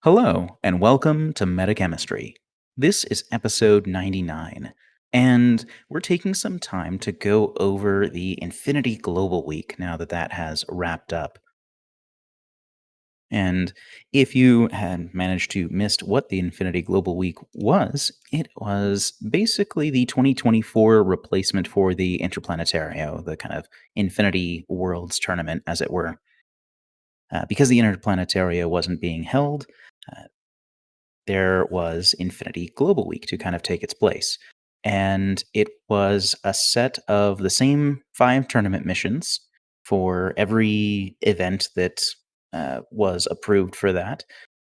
Hello, and welcome to Metachemistry. This is episode 99, and we're taking some time to go over the Infinity Global Week now that that has wrapped up. And if you had managed to miss what the Infinity Global Week was, it was basically the 2024 replacement for the Interplanetario, the kind of Infinity Worlds tournament, as it were. Because the Interplanetario wasn't being held, there was Infinity Global Week to kind of take its place. And it was a set of the same 5 tournament missions for every event that was approved for that,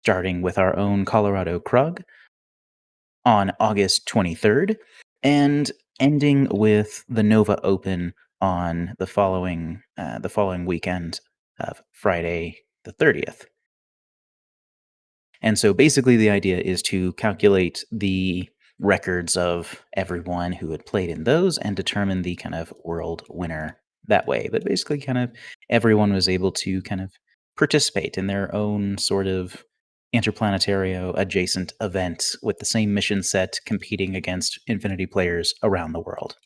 starting with our own Colorado Krug on August 23rd and ending with the Nova Open on the following weekend of Friday the 30th. And so basically, the idea is to calculate the records of everyone who had played in those and determine the kind of world winner that way. But basically, kind of everyone was able to kind of participate in their own sort of interplanetario adjacent event with the same mission set competing against Infinity players around the world.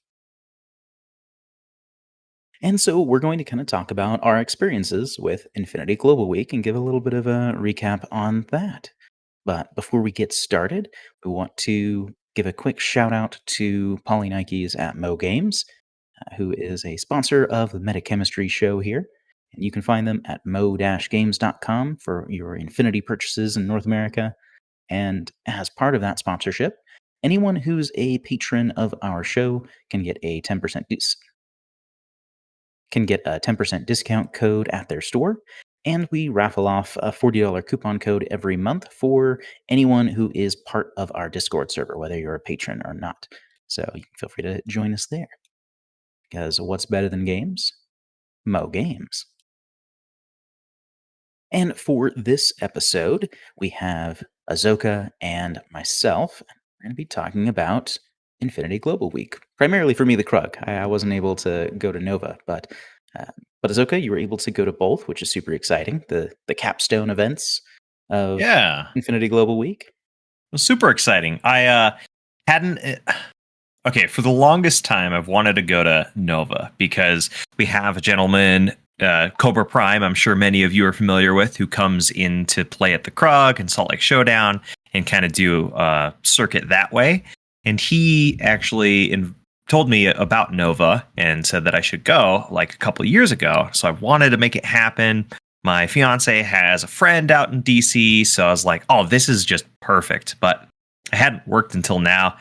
And so we're going to kind of talk about our experiences with Infinity Global Week and give a little bit of a recap on that. But before we get started, we want to give a quick shout out to Polly Nikes at Mo Games, who is a sponsor of the Metachemistry show here. And you can find them at mo-games.com for your Infinity purchases in North America. And as part of that sponsorship, anyone who's a patron of our show can get a 10% discount code at their store. And we raffle off a $40 coupon code every month for anyone who is part of our Discord server, whether you're a patron or not. So you can feel free to join us there. Because what's better than games? Mo Games. And for this episode, we have Azoka and myself. We're going to be talking about Infinity Global Week. Primarily for me, the Krug. I wasn't able to go to Nova, but Azoka, you were able to go to both, which is super exciting. The capstone events of Yeah, it Infinity Global Week. was super exciting. I hadn't. Okay, for the longest time, I've wanted to go to Nova because we have a gentleman, Cobra Prime, I'm sure many of you are familiar with, who comes in to play at the Krug and Salt Lake Showdown and kind of do a circuit that way. And he actually told me about Nova and said that I should go like a couple of years ago. So I wanted to make it happen. My fiance has a friend out in DC, so I was like, oh, this is just perfect. But I hadn't worked until now.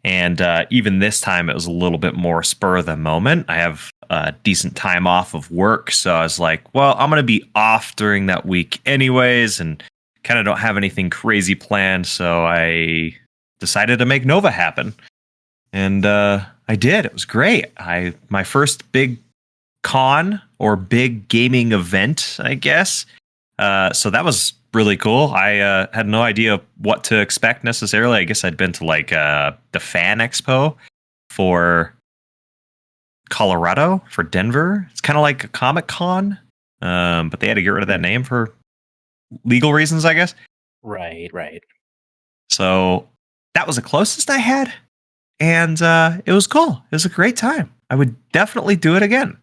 And even this time, it was a little bit more spur of the moment. I have a decent time off of work. So I was like, well, I'm going to be off during that week anyways, and kind of don't have anything crazy planned. So I decided to make Nova happen. And I did. It was great. My first big con or big gaming event, I guess. So that was really cool. I had no idea what to expect necessarily. I guess I'd been to like the Fan Expo for Colorado, for Denver. It's kind of like a Comic Con, but they had to get rid of that name for legal reasons, I guess. Right. So that was the closest I had. And it was cool. It was a great time. I would definitely do it again.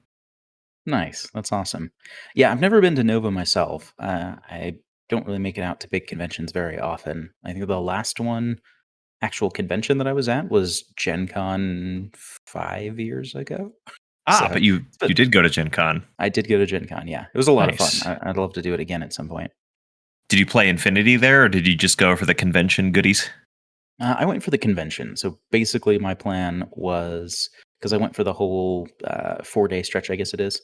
Nice. That's awesome. Yeah, I've never been to Nova myself. I don't really make it out to big conventions very often. I think the last actual convention that I was at was Gen Con 5 years ago. So But you did go to Gen Con. I did go to Gen Con, yeah. It was a lot of Nice. fun. I'd love to do it again at some point. Did you play Infinity there, or did you just go for the convention goodies? I went for the convention. So basically, my plan was because I went for the whole 4-day stretch, I guess it is,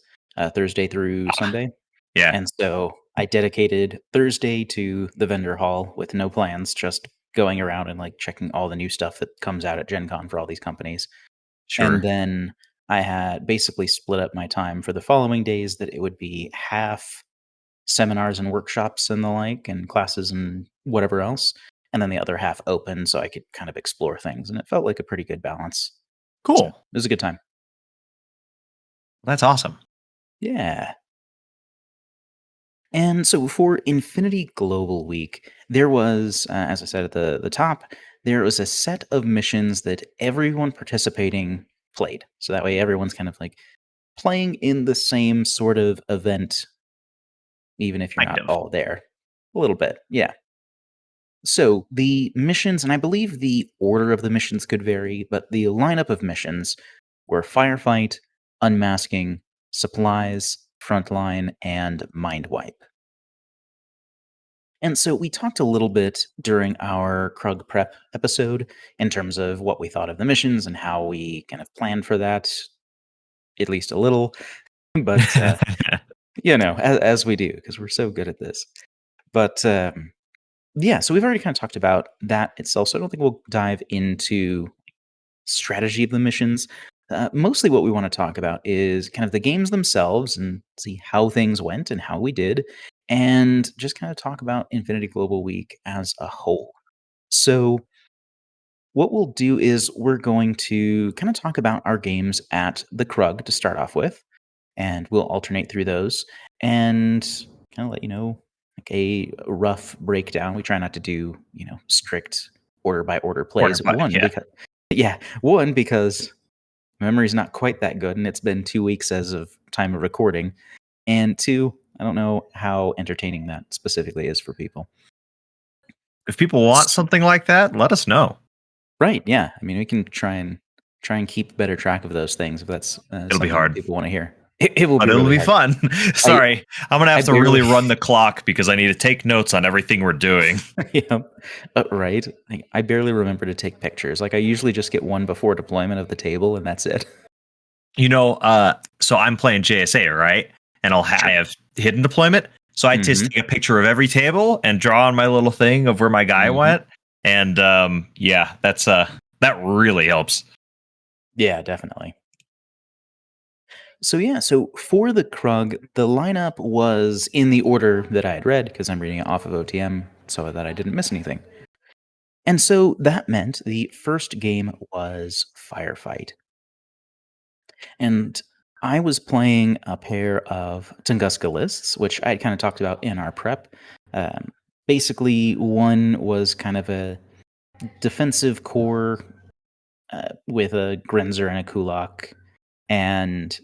Thursday through Sunday. Yeah, And so I dedicated Thursday to the vendor hall with no plans, just going around and like checking all the new stuff that comes out at Gen Con for all these companies. sure. And then I had basically split up my time for the following days that it would be half seminars and workshops and the like, and classes and whatever else. And then the other half open so I could kind of explore things. And it felt like a pretty good balance. Cool. So it was a good time. That's awesome. Yeah. And so for Infinity Global Week, there was, as I said at the top, there was a set of missions that everyone participating played. So that way everyone's kind of like playing in the same sort of event, even if you're Kind not of. all there. A little bit, yeah. So the missions, and I believe the order of the missions could vary, but the lineup of missions were Firefight, Unmasking, Supplies, Frontline, and Mind Wipe. And so we talked a little bit during our Krug prep episode in terms of what we thought of the missions and how we kind of planned for that, at least a little. But, as we do, because we're so good at this. But yeah, so we've already kind of talked about that itself. So I don't think we'll dive into strategy of the missions. Mostly what we want to talk about is kind of the games themselves and see how things went and how we did, and just kind of talk about Infinity Global Week as a whole. So, what we'll do is we're going to kind of talk about our games at the Krug to start off with, and we'll alternate through those and kind of let you know like a rough breakdown. We try not to do, strict order by order Quarter, plays. but One, yeah. because memory's not quite that good, and it's been 2 weeks as of time of recording. And two, I don't know how entertaining that specifically is for people. If people want something like that, let us know. Right? Yeah. I mean, we can try and keep better track of those things if that's It'll be something that hard, people want to hear. It will but be it'll really be hard. fun. I Sorry, I'm gonna I have to really barely. run the clock because I need to take notes on everything we're doing. Yeah, right. Like, I barely remember to take pictures. Like I usually just get one before deployment of the table, and that's it. So I'm playing JSA, right? And I Sure. have hidden deployment. So I just Hmm. take a picture of every table and draw on my little thing of where my guy Hmm. went. And yeah, that really helps. Yeah, definitely. So yeah, so for the Krug, the lineup was in the order that I had read because I'm reading it off of OTM so that I didn't miss anything. And so that meant the first game was Firefight. And I was playing a pair of Tunguska lists, which I had kind of talked about in our prep. Um, Basically, one was kind of a defensive core with a Grenzer and a Kulak, and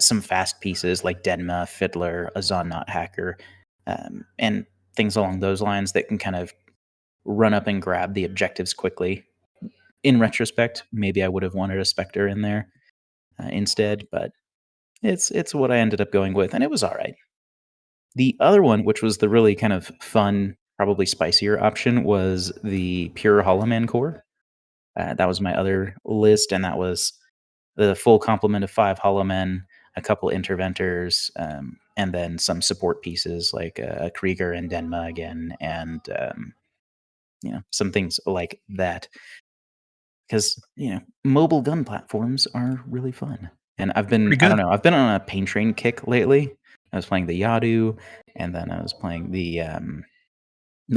some fast pieces like Denma, Fiddler, a Zonnot hacker, and things along those lines that can kind of run up and grab the objectives quickly. In retrospect, maybe I would have wanted a Spectre in there instead, but it's what I ended up going with, and it was all right. The other one, which was the really kind of fun, probably spicier option, was the pure Hollow core. That was my other list, and that was the full complement of 5 Hollow Men, a couple Interventors, and then some support pieces like Krieger and Denma again, and some things like that. Because mobile gun platforms are really fun, and Pretty I don't good. know, I've been on a Pain Train kick lately. I was playing the Yadu, and then I was playing the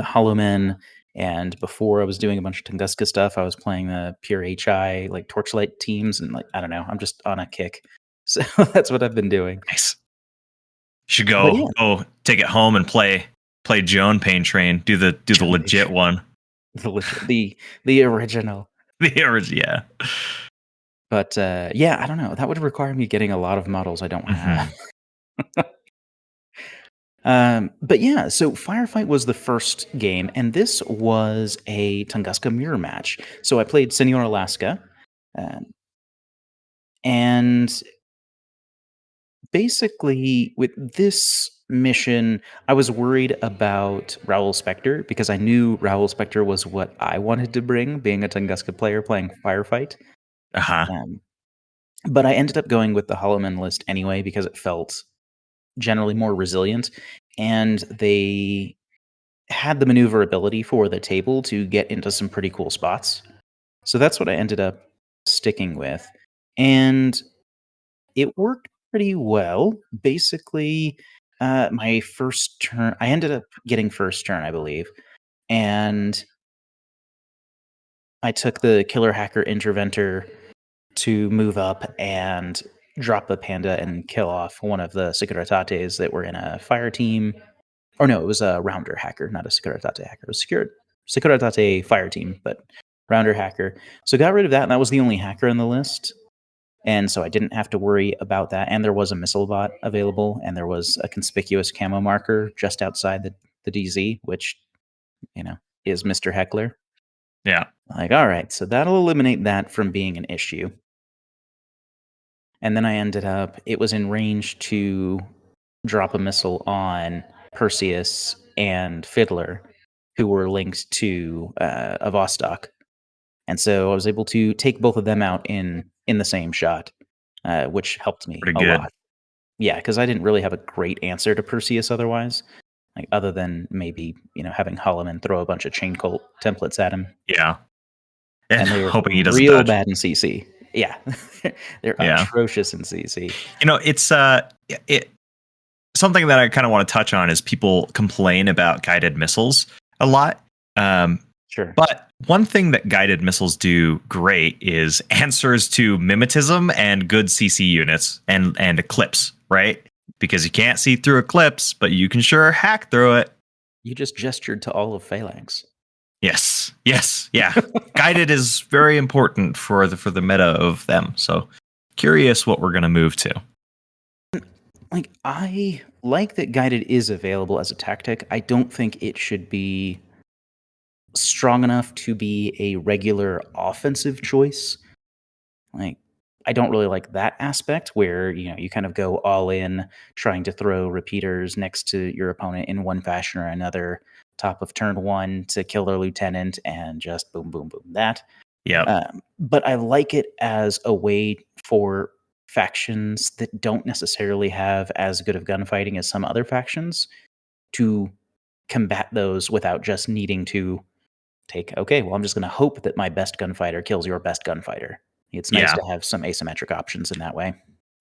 Hollow Men, and before I was doing a bunch of Tunguska stuff, I was playing the pure HI like Torchlight teams, and like I don't know, I'm just on a kick. So that's what I've been doing. Nice. Should But yeah, go take it home and play Joan Pain Train. Do the legit one. the legit, the original. The average, yeah. But yeah, I don't know. That would require me getting a lot of models I don't Hmm. have. But yeah, so Firefight was the first game, and this was a Tunguska mirror match. So I played Senor Alaska, um, and basically with this mission, I was worried about Raoul Spectre because I knew Raoul Spectre was what I wanted to bring, being a Tunguska player playing Firefight. Uh-huh. Um, but I ended up going with the Hollowman list anyway because it felt generally more resilient, and they had the maneuverability for the table to get into some pretty cool spots. So that's what I ended up sticking with. And it worked pretty well. Basically, my first turn, I ended up getting first turn, I believe. And I took the Killer Hacker Interventor to move up and drop the panda and kill off one of the Securitates that were in a fire team. Or no, it was a Rounder hacker, not a Securitate hacker. It was Securitate fire team, but Rounder hacker. So got rid of that, and that was the only hacker in the list. And so I didn't have to worry about that. And there was a missile bot available, and there was a conspicuous camo marker just outside the DZ, which, is Mr. Heckler. Yeah. Like, all right, so that'll eliminate that from being an issue. And then I ended up, it was in range to drop a missile on Perseus and Fiddler, who were linked to a Vostok. And so I was able to take both of them out in the same shot, which helped me Pretty a good. lot. Yeah, because I didn't really have a great answer to Perseus otherwise, like other than maybe having Holloman throw a bunch of chain cult templates at him. Yeah. And they were hoping he doesn't real dodge. bad in CC. Yeah, they're atrocious in CC. It's something that I kind of want to touch on is people complain about guided missiles a lot. Sure. But one thing that guided missiles do great is answers to mimetism and good CC units and Eclipse, right? Because you can't see through Eclipse, but you can sure hack through it. You just gestured to all of Phalanx. Yes, yeah. Guided is very important for the meta of them. So curious what we're going to move to. Like, I like that guided is available as a tactic. I don't think it should be strong enough to be a regular offensive choice. Like, I don't really like that aspect where, you kind of go all in trying to throw repeaters next to your opponent in one fashion or another, top of turn one to kill their lieutenant and just boom, boom, boom, that. Yeah. But I like it as a way for factions that don't necessarily have as good of gunfighting as some other factions to combat those without just needing to I'm just going to hope that my best gunfighter kills your best gunfighter. It's nice to have some asymmetric options in that way.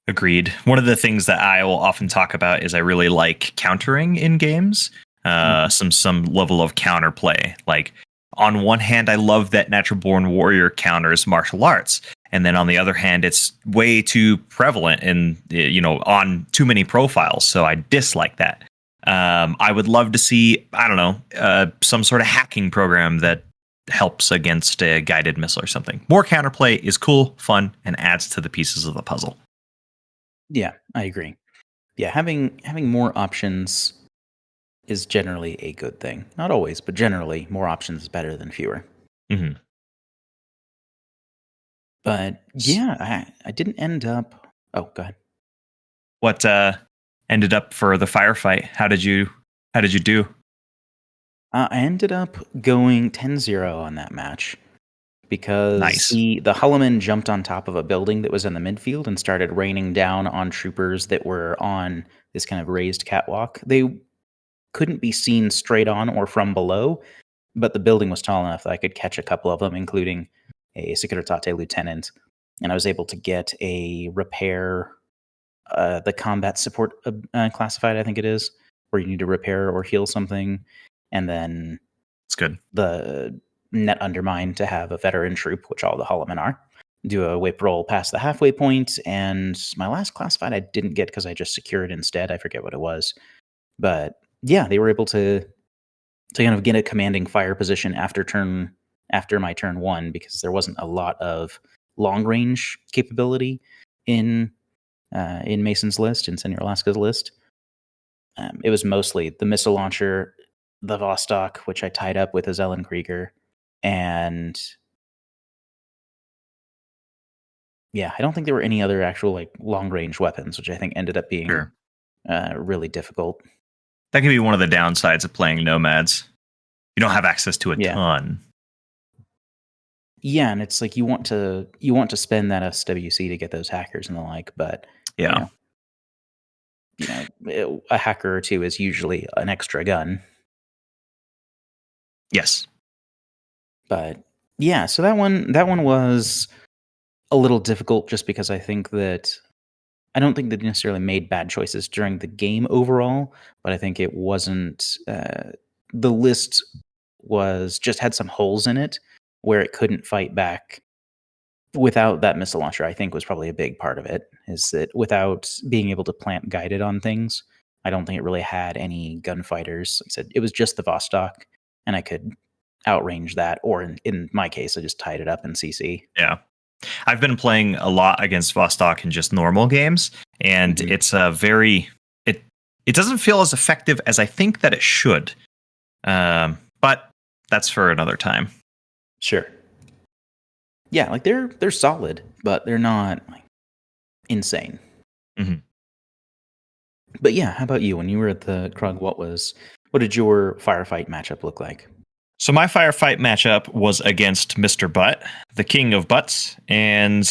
Agreed. One of the things that I will often talk about is I really like countering in games, some level of counterplay. Like, on one hand, I love that Natural Born Warrior counters martial arts. And then on the other hand, it's way too prevalent in, on too many profiles. So I dislike that. I would love to see, some sort of hacking program that helps against a guided missile or something. More counterplay is cool, fun, and adds to the pieces of the puzzle. Yeah, I agree. Yeah, having more options is generally a good thing. Not always, but generally, more options is better than fewer. Mm-hmm. But yeah, I didn't end up. Oh, go ahead. What ended up for the firefight? How did you do? I ended up going 10-0 on that match because Nice. the Holloman jumped on top of a building that was in the midfield and started raining down on troopers that were on this kind of raised catwalk. They couldn't be seen straight on or from below, but the building was tall enough that I could catch a couple of them, including a Securitate lieutenant, and I was able to get a repair, the combat support classified, I think it is, where you need to repair or heal something, and then it's good. The net undermine to have a veteran troop, which all the Holloman are. Do a whip roll past the halfway point, and my last classified I didn't get because I just secured instead. I forget what it was, but yeah, they were able to kind of get a commanding fire position after my turn one because there wasn't a lot of long range capability in Mason's list, in Senor Alaska's list. It was mostly the missile launcher, the Vostok, which I tied up with a Zellenkrieger, and yeah, I don't think there were any other actual like long range weapons, which I think ended up being really difficult. That can be one of the downsides of playing Nomads. You don't have access to a ton. Yeah, and it's like you want to spend that SWC to get those hackers and the like, but a hacker or two is usually an extra gun. Yes. But yeah, so that one was a little difficult just because I don't think they necessarily made bad choices during the game overall, but I think it wasn't the list had some holes in it where it couldn't fight back without that missile launcher. I think was probably a big part of it, is that without being able to plant guided on things, I don't think it really had any gunfighters. Like I said, it was just the Vostok, and I could outrange that, or in my case, I just tied it up in CC. Yeah. I've been playing a lot against Vostok in just normal games, and Mhm. it's a very it doesn't feel as effective as I think that it should. But that's for another time. Sure. Yeah, like they're solid, but they're not like insane. Mhm. But yeah, how about you? When you were at the Krug, what did your firefight matchup look like? So my firefight matchup was against Mr. Butt, the king of butts, and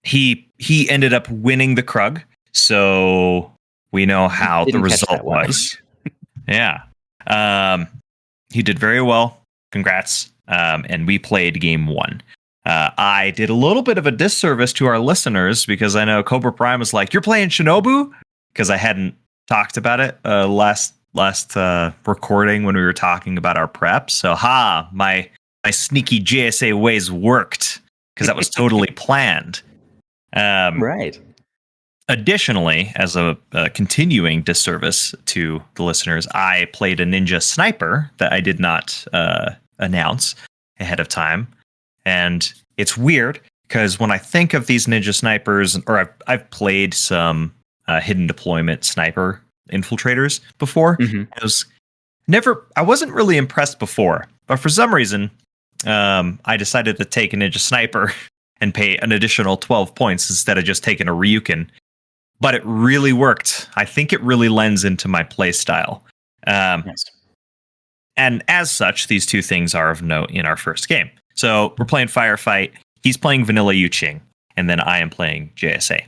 he ended up winning the Krug. So we know how the Didn't catch result that one. was. Yeah. He did very well. Congrats. And we played game one. I did a little bit of a disservice to our listeners because I know Cobra Prime was like, "You're playing Shinobu," because I hadn't talked about it last recording when we were talking about our prep. So, my sneaky JSA ways worked because that was totally planned. Right. Additionally, as a continuing disservice to the listeners, I played a ninja sniper that I did not announce ahead of time. And it's weird because when I think of these ninja snipers, or I've played some hidden deployment sniper infiltrators before, Mhm. I wasn't really impressed before. But for some reason, I decided to take a ninja sniper and pay an additional 12 points instead of just taking a Ryukin. But it really worked. I think it really lends into my play style. Nice. And as such, these two things are of note in our first game. So we're playing Firefight. He's playing Vanilla Yuching, and then I am playing JSA.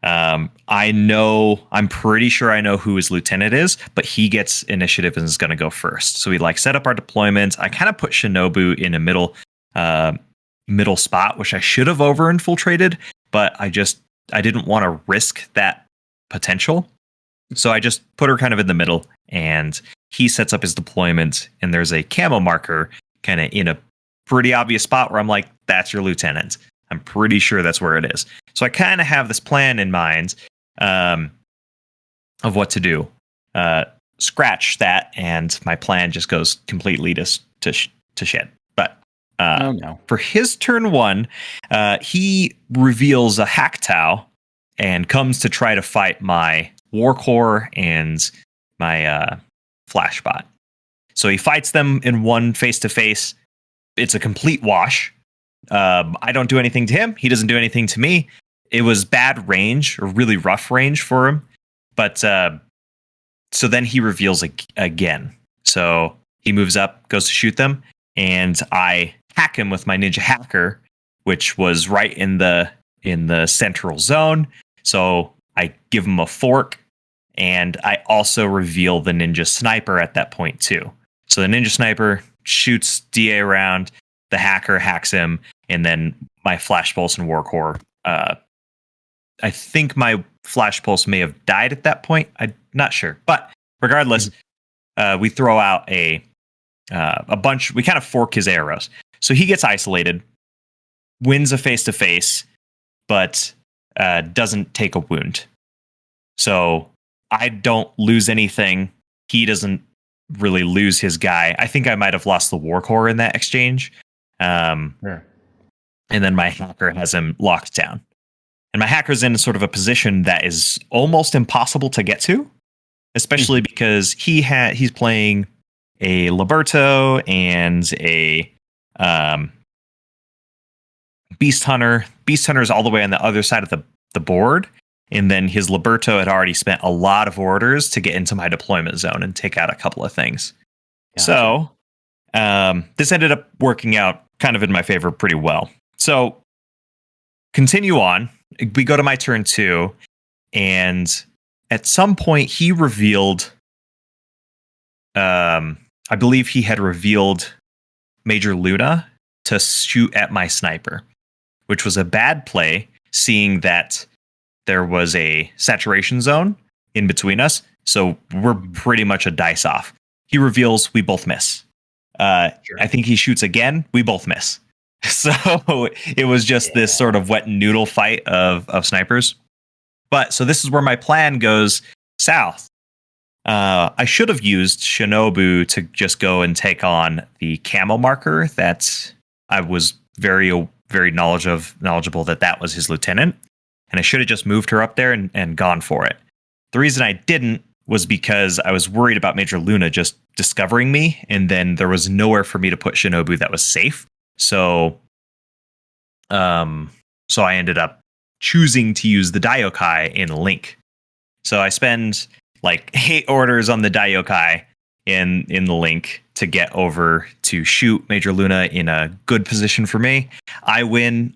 I'm pretty sure I know who his lieutenant is, but he gets initiative and is going to go first. So we set up our deployments. I kind of put Shinobu in a middle spot, which I should have over infiltrated, but I didn't want to risk that potential. So I just put her kind of in the middle, and he sets up his deployment, and there's a camo marker kind of in a pretty obvious spot where I'm like, that's your lieutenant. I'm pretty sure that's where it is. So I kind of have this plan in mind of what to do. Scratch that, and my plan just goes completely to shit. But Oh no. for his turn one, he reveals a Hacktow and comes to try to fight my Warcore and my Flashbot. So he fights them in one face-to-face. It's a complete wash. I don't do anything to him. He doesn't do anything to me. It was bad range, or really rough range for him. But so then he reveals again. So he moves up, goes to shoot them, and I hack him with my ninja hacker, which was right in the central zone. So I give him a fork, and I also reveal the ninja sniper at that point too. So the ninja sniper shoots DA around, the hacker hacks him, and then my flash pulse and warcore. I think my flash pulse may have died at that point. I'm not sure, but regardless, we throw out a bunch. We kind of fork his arrows, so he gets isolated, wins a face to face, but doesn't take a wound. So I don't lose anything. He doesn't really lose his guy. I think I might have lost the warcore in that exchange. Sure. And then my hacker has him locked down. And my hacker's in sort of a position that is almost impossible to get to, especially because he's playing a Liberto and a Beast Hunter. Beast Hunter is all the way on the other side of the board. And then his Liberto had already spent a lot of orders to get into my deployment zone and take out a couple of things. Gotcha. So this ended up working out kind of in my favor pretty well. So continue on. We go to my turn 2, and at some point he revealed, I believe he had revealed Major Luna to shoot at my sniper, which was a bad play, seeing that there was a saturation zone in between us. So we're pretty much a dice off. He reveals, we both miss. Sure. I think he shoots again, we both miss. So it was just this sort of wet noodle fight of snipers. But so this is where my plan goes south. I should have used Shinobu to just go and take on the camo marker. That I was very knowledgeable that was his lieutenant, and I should have just moved her up there and gone for it. The reason I didn't was because I was worried about Major Luna just discovering me, and then there was nowhere for me to put Shinobu that was safe. So, so I ended up choosing to use the Daiokai in Link. So I spend like 8 orders on the Daiokai in the Link to get over to shoot Major Luna in a good position for me. I win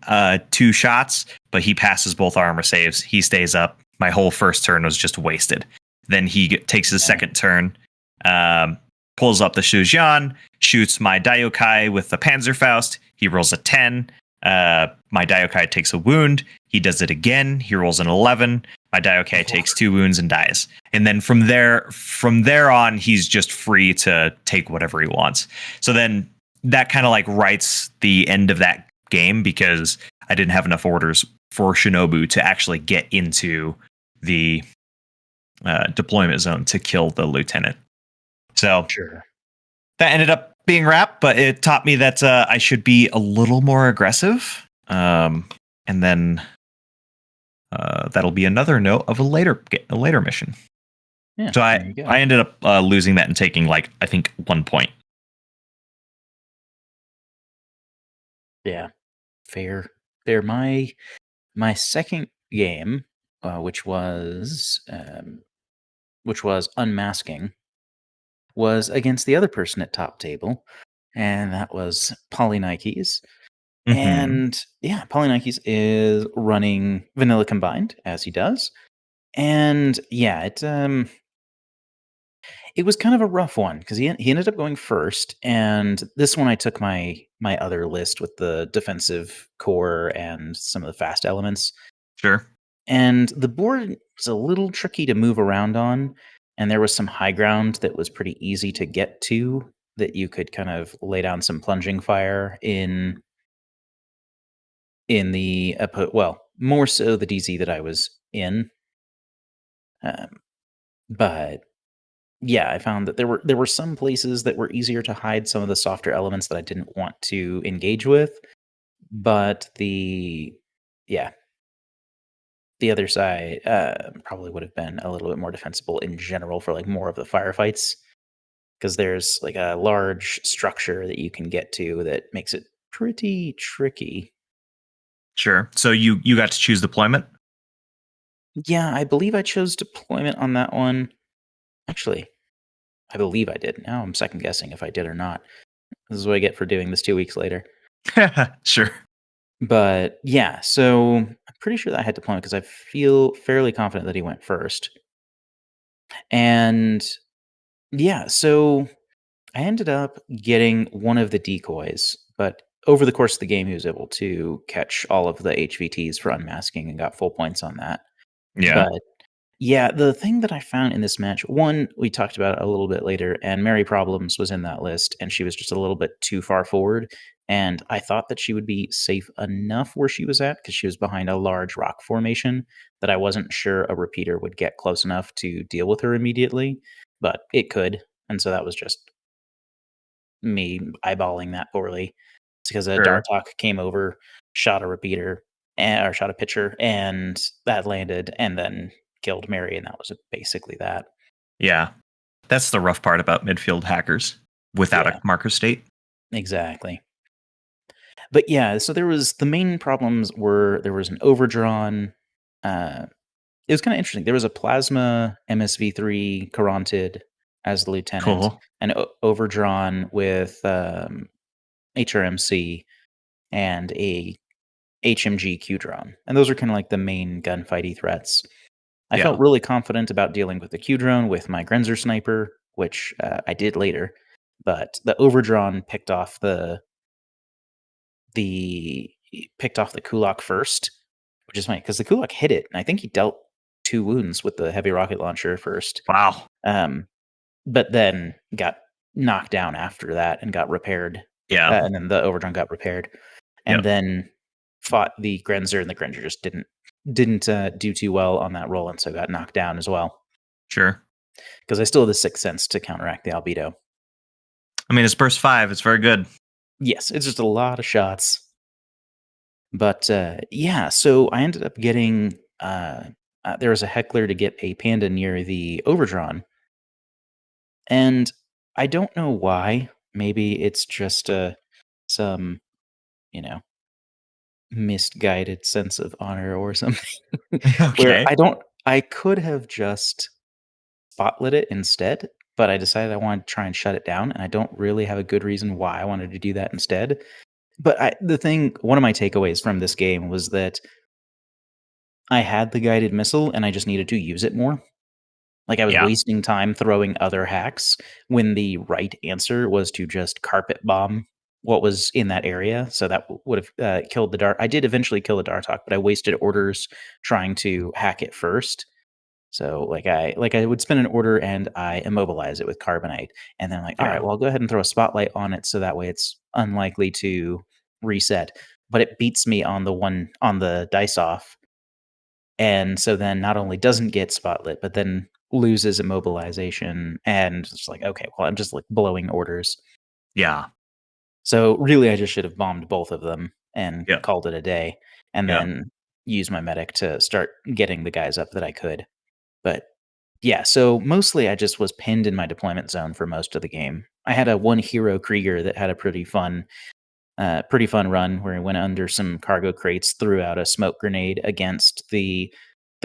2 shots, but he passes both armor saves. He stays up. My whole first turn was just wasted. Then he takes his second turn, pulls up the Shujian, shoots my Daiokai with the Panzerfaust. He rolls a 10. My Daiokai takes a wound. He does it again. He rolls an 11. My Daiokai takes 2 wounds and dies. And then from there on, he's just free to take whatever he wants. So then that kind of like writes the end of that game because I didn't have enough orders for Shinobu to actually get into the deployment zone to kill the lieutenant. So Sure. that ended up being wrapped, but it taught me that I should be a little more aggressive. And then that'll be another note of a later mission. Yeah. So There you go. I ended up losing that and taking like I think 1 point. Yeah. Fair. Fair. My second game, which was unmasking, was against the other person at top table, and that was Polynikes. Mm-hmm. And yeah, Polynikes is running vanilla combined as he does, and yeah, it was kind of a rough one because he ended up going first, and this one I took my other list with the defensive core and some of the fast elements. Sure. And the board was a little tricky to move around on, and there was some high ground that was pretty easy to get to that you could kind of lay down some plunging fire in the more so the DZ that I was in. But yeah, I found that there were some places that were easier to hide some of the softer elements that I didn't want to engage with, but yeah, the other side probably would have been a little bit more defensible in general for like more of the firefights because there's like a large structure that you can get to that makes it pretty tricky. Sure. So you got to choose deployment? Yeah, I believe I chose deployment on that one. Actually, I believe I did. Now I'm second guessing if I did or not. This is what I get for doing this 2 weeks later. Sure. But yeah, so I'm pretty sure that I had deployment because I feel fairly confident that he went first. And yeah, so I ended up getting one of the decoys, but over the course of the game, he was able to catch all of the HVTs for unmasking and got full points on that. Yeah. But yeah, the thing that I found in this match, one, we talked about it a little bit later, and Mary Problems was in that list, and she was just a little bit too far forward. And I thought that she would be safe enough where she was at because she was behind a large rock formation that I wasn't sure a repeater would get close enough to deal with her immediately, but it could. And so that was just me eyeballing that poorly. It's because a Sure. Dartok came over, shot a repeater, or shot a pitcher, and that landed, and then killed Mary, and that was basically that. Yeah. That's the rough part about midfield hackers without Yeah, a marker state. exactly. But yeah, so there was the main problems were there was an overdrawn. It was kind of interesting. There was a plasma MSV3 Caronted as the lieutenant, Cool. and overdrawn with HRMC and a HMG Q drone, and those are kind of like the main gunfighty threats. I Yeah. felt really confident about dealing with the Q drone with my Grenzer sniper, which I did later, but the overdrawn picked off the Kulak first, which is funny because the Kulak hit it, and I think he dealt 2 wounds with the heavy rocket launcher first, Wow. but then got knocked down after that and got repaired, Yeah. and then the overdrawn got repaired, and Yep. then fought the Grenzer, and the Grenzer just didn't do too well on that roll, and so got knocked down as well. Sure. because I still have the Sixth Sense to counteract the albedo. I mean, it's burst 5. It's very good. Yes, it's just a lot of shots. But yeah, so I ended up getting there was a heckler to get a panda near the overdrawn, and I don't know why. Maybe it's just some you know misguided sense of honor or something. Where Okay. I could have just spotlit it instead, but I decided I wanted to try and shut it down, and I don't really have a good reason why I wanted to do that instead. But one of my takeaways from this game was that I had the guided missile and I just needed to use it more. Like I was Yeah. wasting time throwing other hacks when the right answer was to just carpet bomb what was in that area. So that would have killed the dart. I did eventually kill the Dartok, but I wasted orders trying to hack it first. So I would spend an order and I immobilize it with carbonite, and then I'm like, all right, Yeah. well, I'll go ahead and throw a spotlight on it so that way it's unlikely to reset. But it beats me on the dice off, and so then not only doesn't get spotlit, but then loses immobilization, and it's like, okay, well, I'm just like blowing orders. Yeah. So really, I just should have bombed both of them and Yeah. called it a day, and Yeah. then use my medic to start getting the guys up that I could. But yeah, so mostly I just was pinned in my deployment zone for most of the game. I had a one hero Krieger that had a pretty fun run where he went under some cargo crates, threw out a smoke grenade against the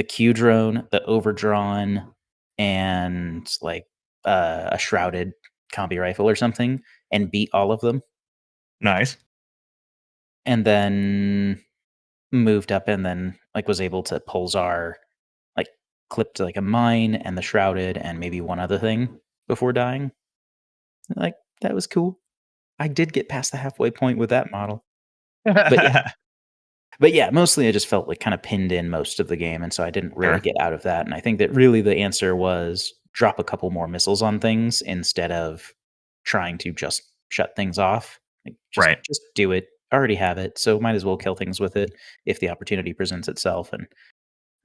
Q drone, the overdrawn, and like a shrouded combi rifle or something, and beat all of them, Nice. and then moved up and then like was able to pulsar like clipped like a mine and the shrouded and maybe one other thing before dying. Like that was cool. I did get past the halfway point with that model. But yeah. But yeah, mostly I just felt like kind of pinned in most of the game, and so I didn't really Sure. get out of that. And I think that really the answer was drop a couple more missiles on things instead of trying to just shut things off. Like Right. just do it. I already have it, so might as well kill things with it if the opportunity presents itself. And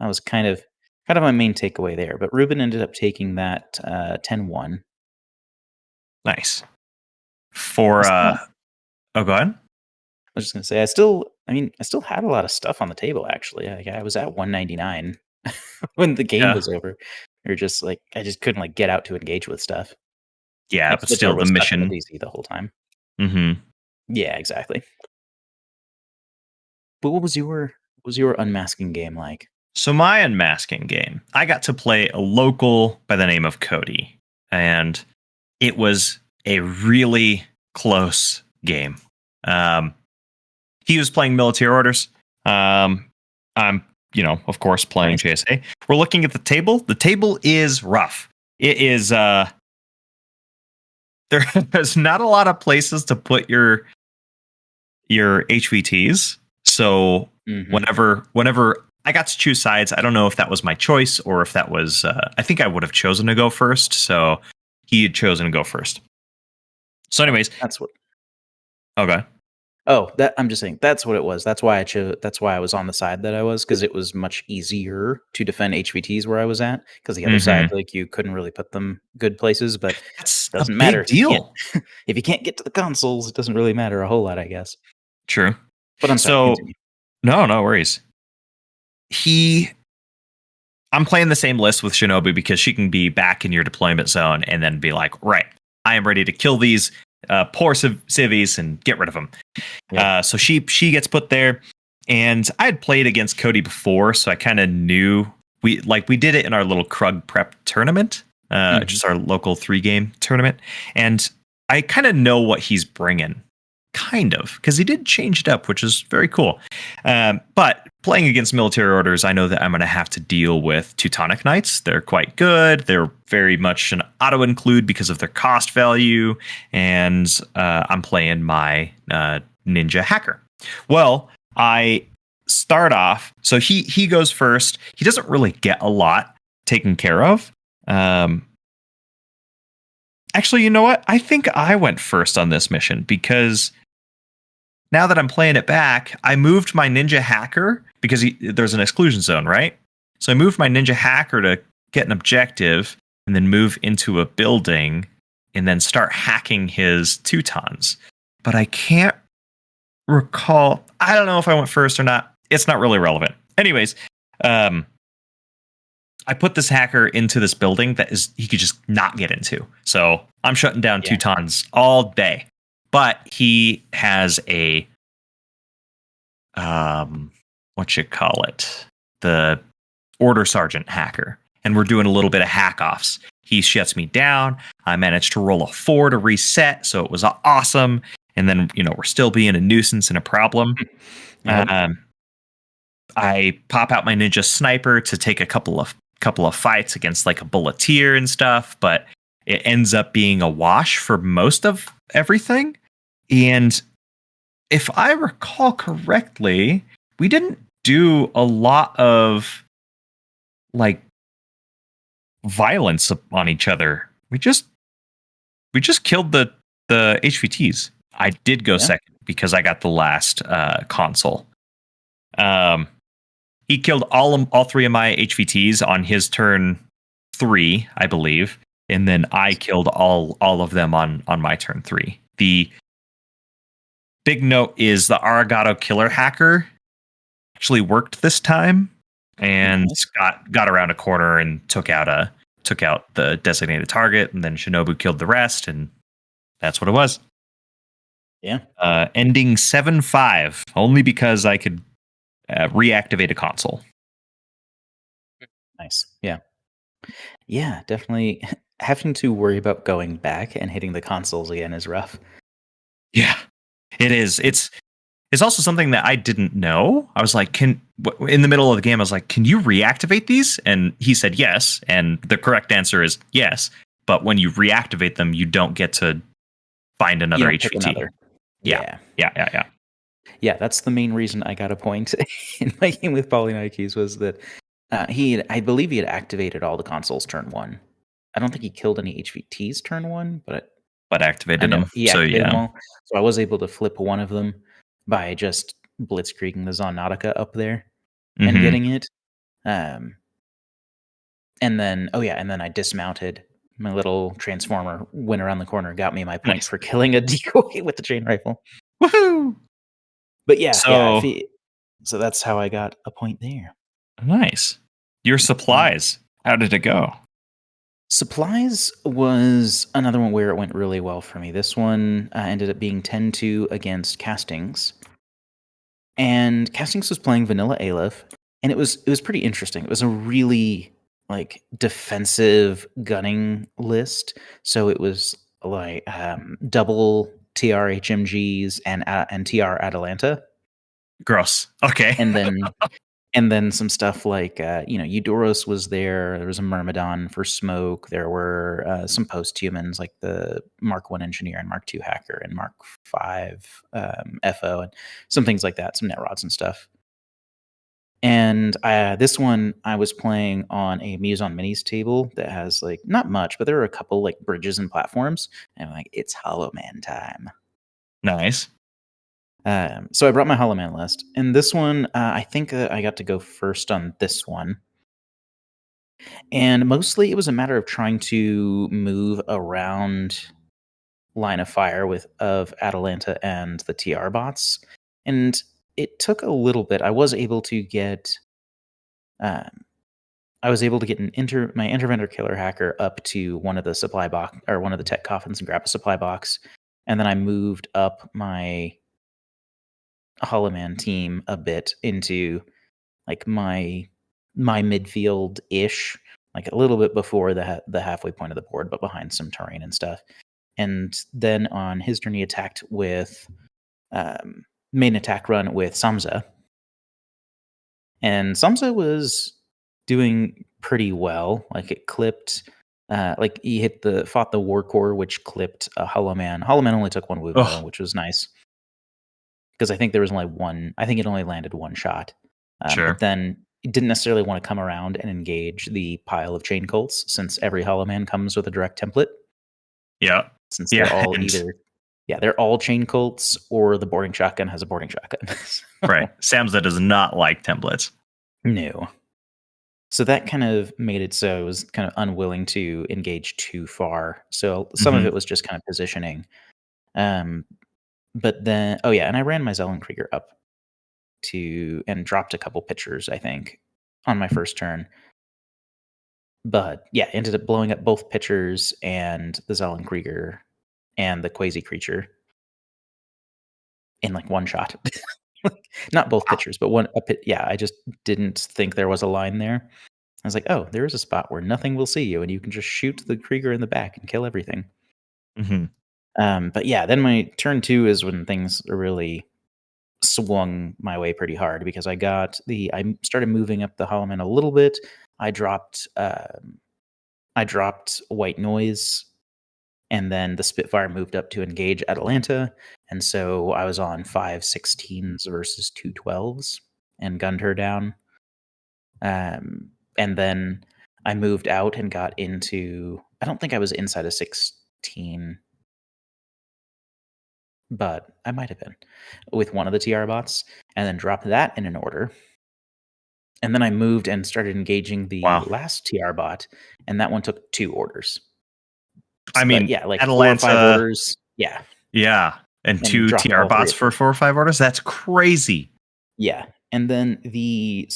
that was kind of my main takeaway there. But Ruben ended up taking that 10-1. Nice. I For still oh, go ahead. I was just gonna say, I still had a lot of stuff on the table. Actually, I was at 199 when the game Yeah. was over. Or just like I just couldn't like get out to engage with stuff. Yeah, Like but Switzer still the was stuck in the mission. DZ the whole time. Mm-hmm. Yeah, exactly. But what was your unmasking game like? So my unmasking game, I got to play a local by the name of Cody, and it was a really close game. Um, he was playing military orders. I'm, of course, playing Nice. JSA. We're looking at the table. The table is rough. It is. There's not a lot of places to put your HVTs. So Hmm. whenever I got to choose sides, I don't know if that was my choice or if that was. I think I would have chosen to go first. So he had chosen to go first. So, anyways, That's what. okay. Oh, that I'm just saying that's what it was. That's why I chose. That's why I was on the side that I was because it was much easier to defend HVTs where I was at. Because the other side, Hmm. like you couldn't really put them good places, but That's a doesn't matter big if you can't deal. if you can't get to the consoles. It doesn't really matter a whole lot, I guess. True. But I'm sorry. So Continue. no worries. He I'm playing the same list with Shinobi because she can be back in your deployment zone and then be like, right, I am ready to kill these poor civvies and get rid of them. Yep. So she gets put there, and I had played against Cody before, so I kind of knew we did it in our little Krug prep tournament, Mhm. just our local 3-game tournament, and I kind of know what he's bringing. Kind of, because he did change it up, which is very cool. But playing against military orders, I know that I'm going to have to deal with Teutonic Knights. They're quite good. They're very much an auto include because of their cost value. And I'm playing my Ninja Hacker. Well, I start off. So he goes first. He doesn't really get a lot taken care of. Actually, you know what? I think I went first on this mission because now that I'm playing it back, I moved my Ninja Hacker because there's an exclusion zone, right? So I moved my Ninja Hacker to get an objective, and then move into a building and then start hacking his Teutons. But I can't recall. I don't know if I went first or not. It's not really relevant. Anyways, I put this hacker into this building that is he could just not get into. So I'm shutting down Teutons all day. But he has a what you call it? The order sergeant hacker. And we're doing a little bit of hack offs. He shuts me down. I managed to roll a 4 to reset, so it was awesome. And then, we're still being a nuisance and a problem. I pop out my ninja sniper to take a couple of fights against like a bulleteer and stuff, but it ends up being a wash for most of everything. And if I recall correctly, we didn't do a lot of like violence on each other. We just killed the HVTs. I did go second because I got the last console. He killed all 3 of my HVTs on his turn 3, I believe, and then I killed all of them on my turn 3. The big note is the Arigato killer hacker actually worked this time and got around a corner and took out the designated target, and then Shinobu killed the rest, and that's what it was. Yeah. Ending 7-5 only because I could reactivate a console. Nice. Yeah. Yeah, definitely. Having to worry about going back and hitting the consoles again is rough. Yeah, it is. It's also something that I didn't know. I was like, in the middle of the game, I was like, can you reactivate these? And he said yes. And the correct answer is yes. But when you reactivate them, you don't get to find another HVT. Yeah. Yeah, that's the main reason I got a point in my game with Polynikes was that I believe he had activated all the consoles turn 1. I don't think he killed any HVTs turn 1, but activated them. He activated them all. So I was able to flip one of them by just blitzkrieging the Zonautica up there and getting it. And then I dismounted. My little transformer went around the corner, got me my point for killing a decoy with the chain rifle. Woohoo! But so that's how I got a point there. Nice. Your supplies, how did it go? Supplies was another one where it went really well for me. This one ended up being 10-2 against Castings. And Castings was playing Vanilla Aleph, and it was pretty interesting. It was a really like defensive gunning list. So it was like double TR HMGs and TR Atalanta. Gross. Okay. And then some stuff like, Eudoros was there. There was a Myrmidon for smoke. There were some post-humans like the Mark 1 engineer and Mark 2 hacker and Mark 5 FO and some things like that, some net rods and stuff. And this one I was playing on a Muson Minis table that has like not much, but there are a couple like bridges and platforms. And I'm like, it's Hollow Man time. Nice. So I brought my Hollow Man list. And this one, I think I got to go first on this one. And mostly it was a matter of trying to move around line of fire of Atalanta and the TR bots. And it took a little bit. I was able to get my interventor killer hacker up to one of the supply box or one of the tech coffins and grab a supply box. And then I moved up my Hollow Man team a bit into like my midfield ish, like a little bit before the halfway point of the board, but behind some terrain and stuff. And then on his turn, he attacked with main attack run with Samza, and Samza was doing pretty well. Like it clipped. Like he fought the War Core, which clipped a Hollow Man. Hollow Man only took one wound, though, which was nice. Because I think there was only one. I think it only landed one shot. Sure. But then it didn't necessarily want to come around and engage the pile of chain colts, since every Hollow Man comes with a direct template. Yeah. Since they're all they're all chain colts, or the boarding shotgun has a boarding shotgun. Right. Samza does not like templates. No. So that kind of made it so I was kind of unwilling to engage too far. So some of Hmm. it was just kind of positioning. Um, but then, oh yeah, and I ran my Zellenkrieger up to and dropped a couple pitchers, I think, on my first turn. But yeah, ended up blowing up both pitchers and the Zellenkrieger and the Quasi creature in like one shot. Not both Wow. pitchers, but one. Yeah, I just didn't think there was a line there. I was like, oh, there is a spot where nothing will see you, and you can just shoot the Krieger in the back and kill everything. Hmm. But yeah, then my turn 2 is when things really swung my way pretty hard because I started moving up the Hollow Man a little bit. I dropped White Noise, and then the Spitfire moved up to engage Atalanta, and so I was on 5/16s versus 2/12s and gunned her down. And then I moved out and got into. I don't think I was inside a 16, but I might have been with one of the TR bots, and then dropped that in an order. And then I moved and started engaging the Wow. last TR bot, and that one took 2 orders. I But mean, yeah, like 4 or 5 Atalanta, orders. Yeah, yeah, and and two dropped TR all 3 bots of for them. 4 or 5 orders. That's crazy. Yeah, and then the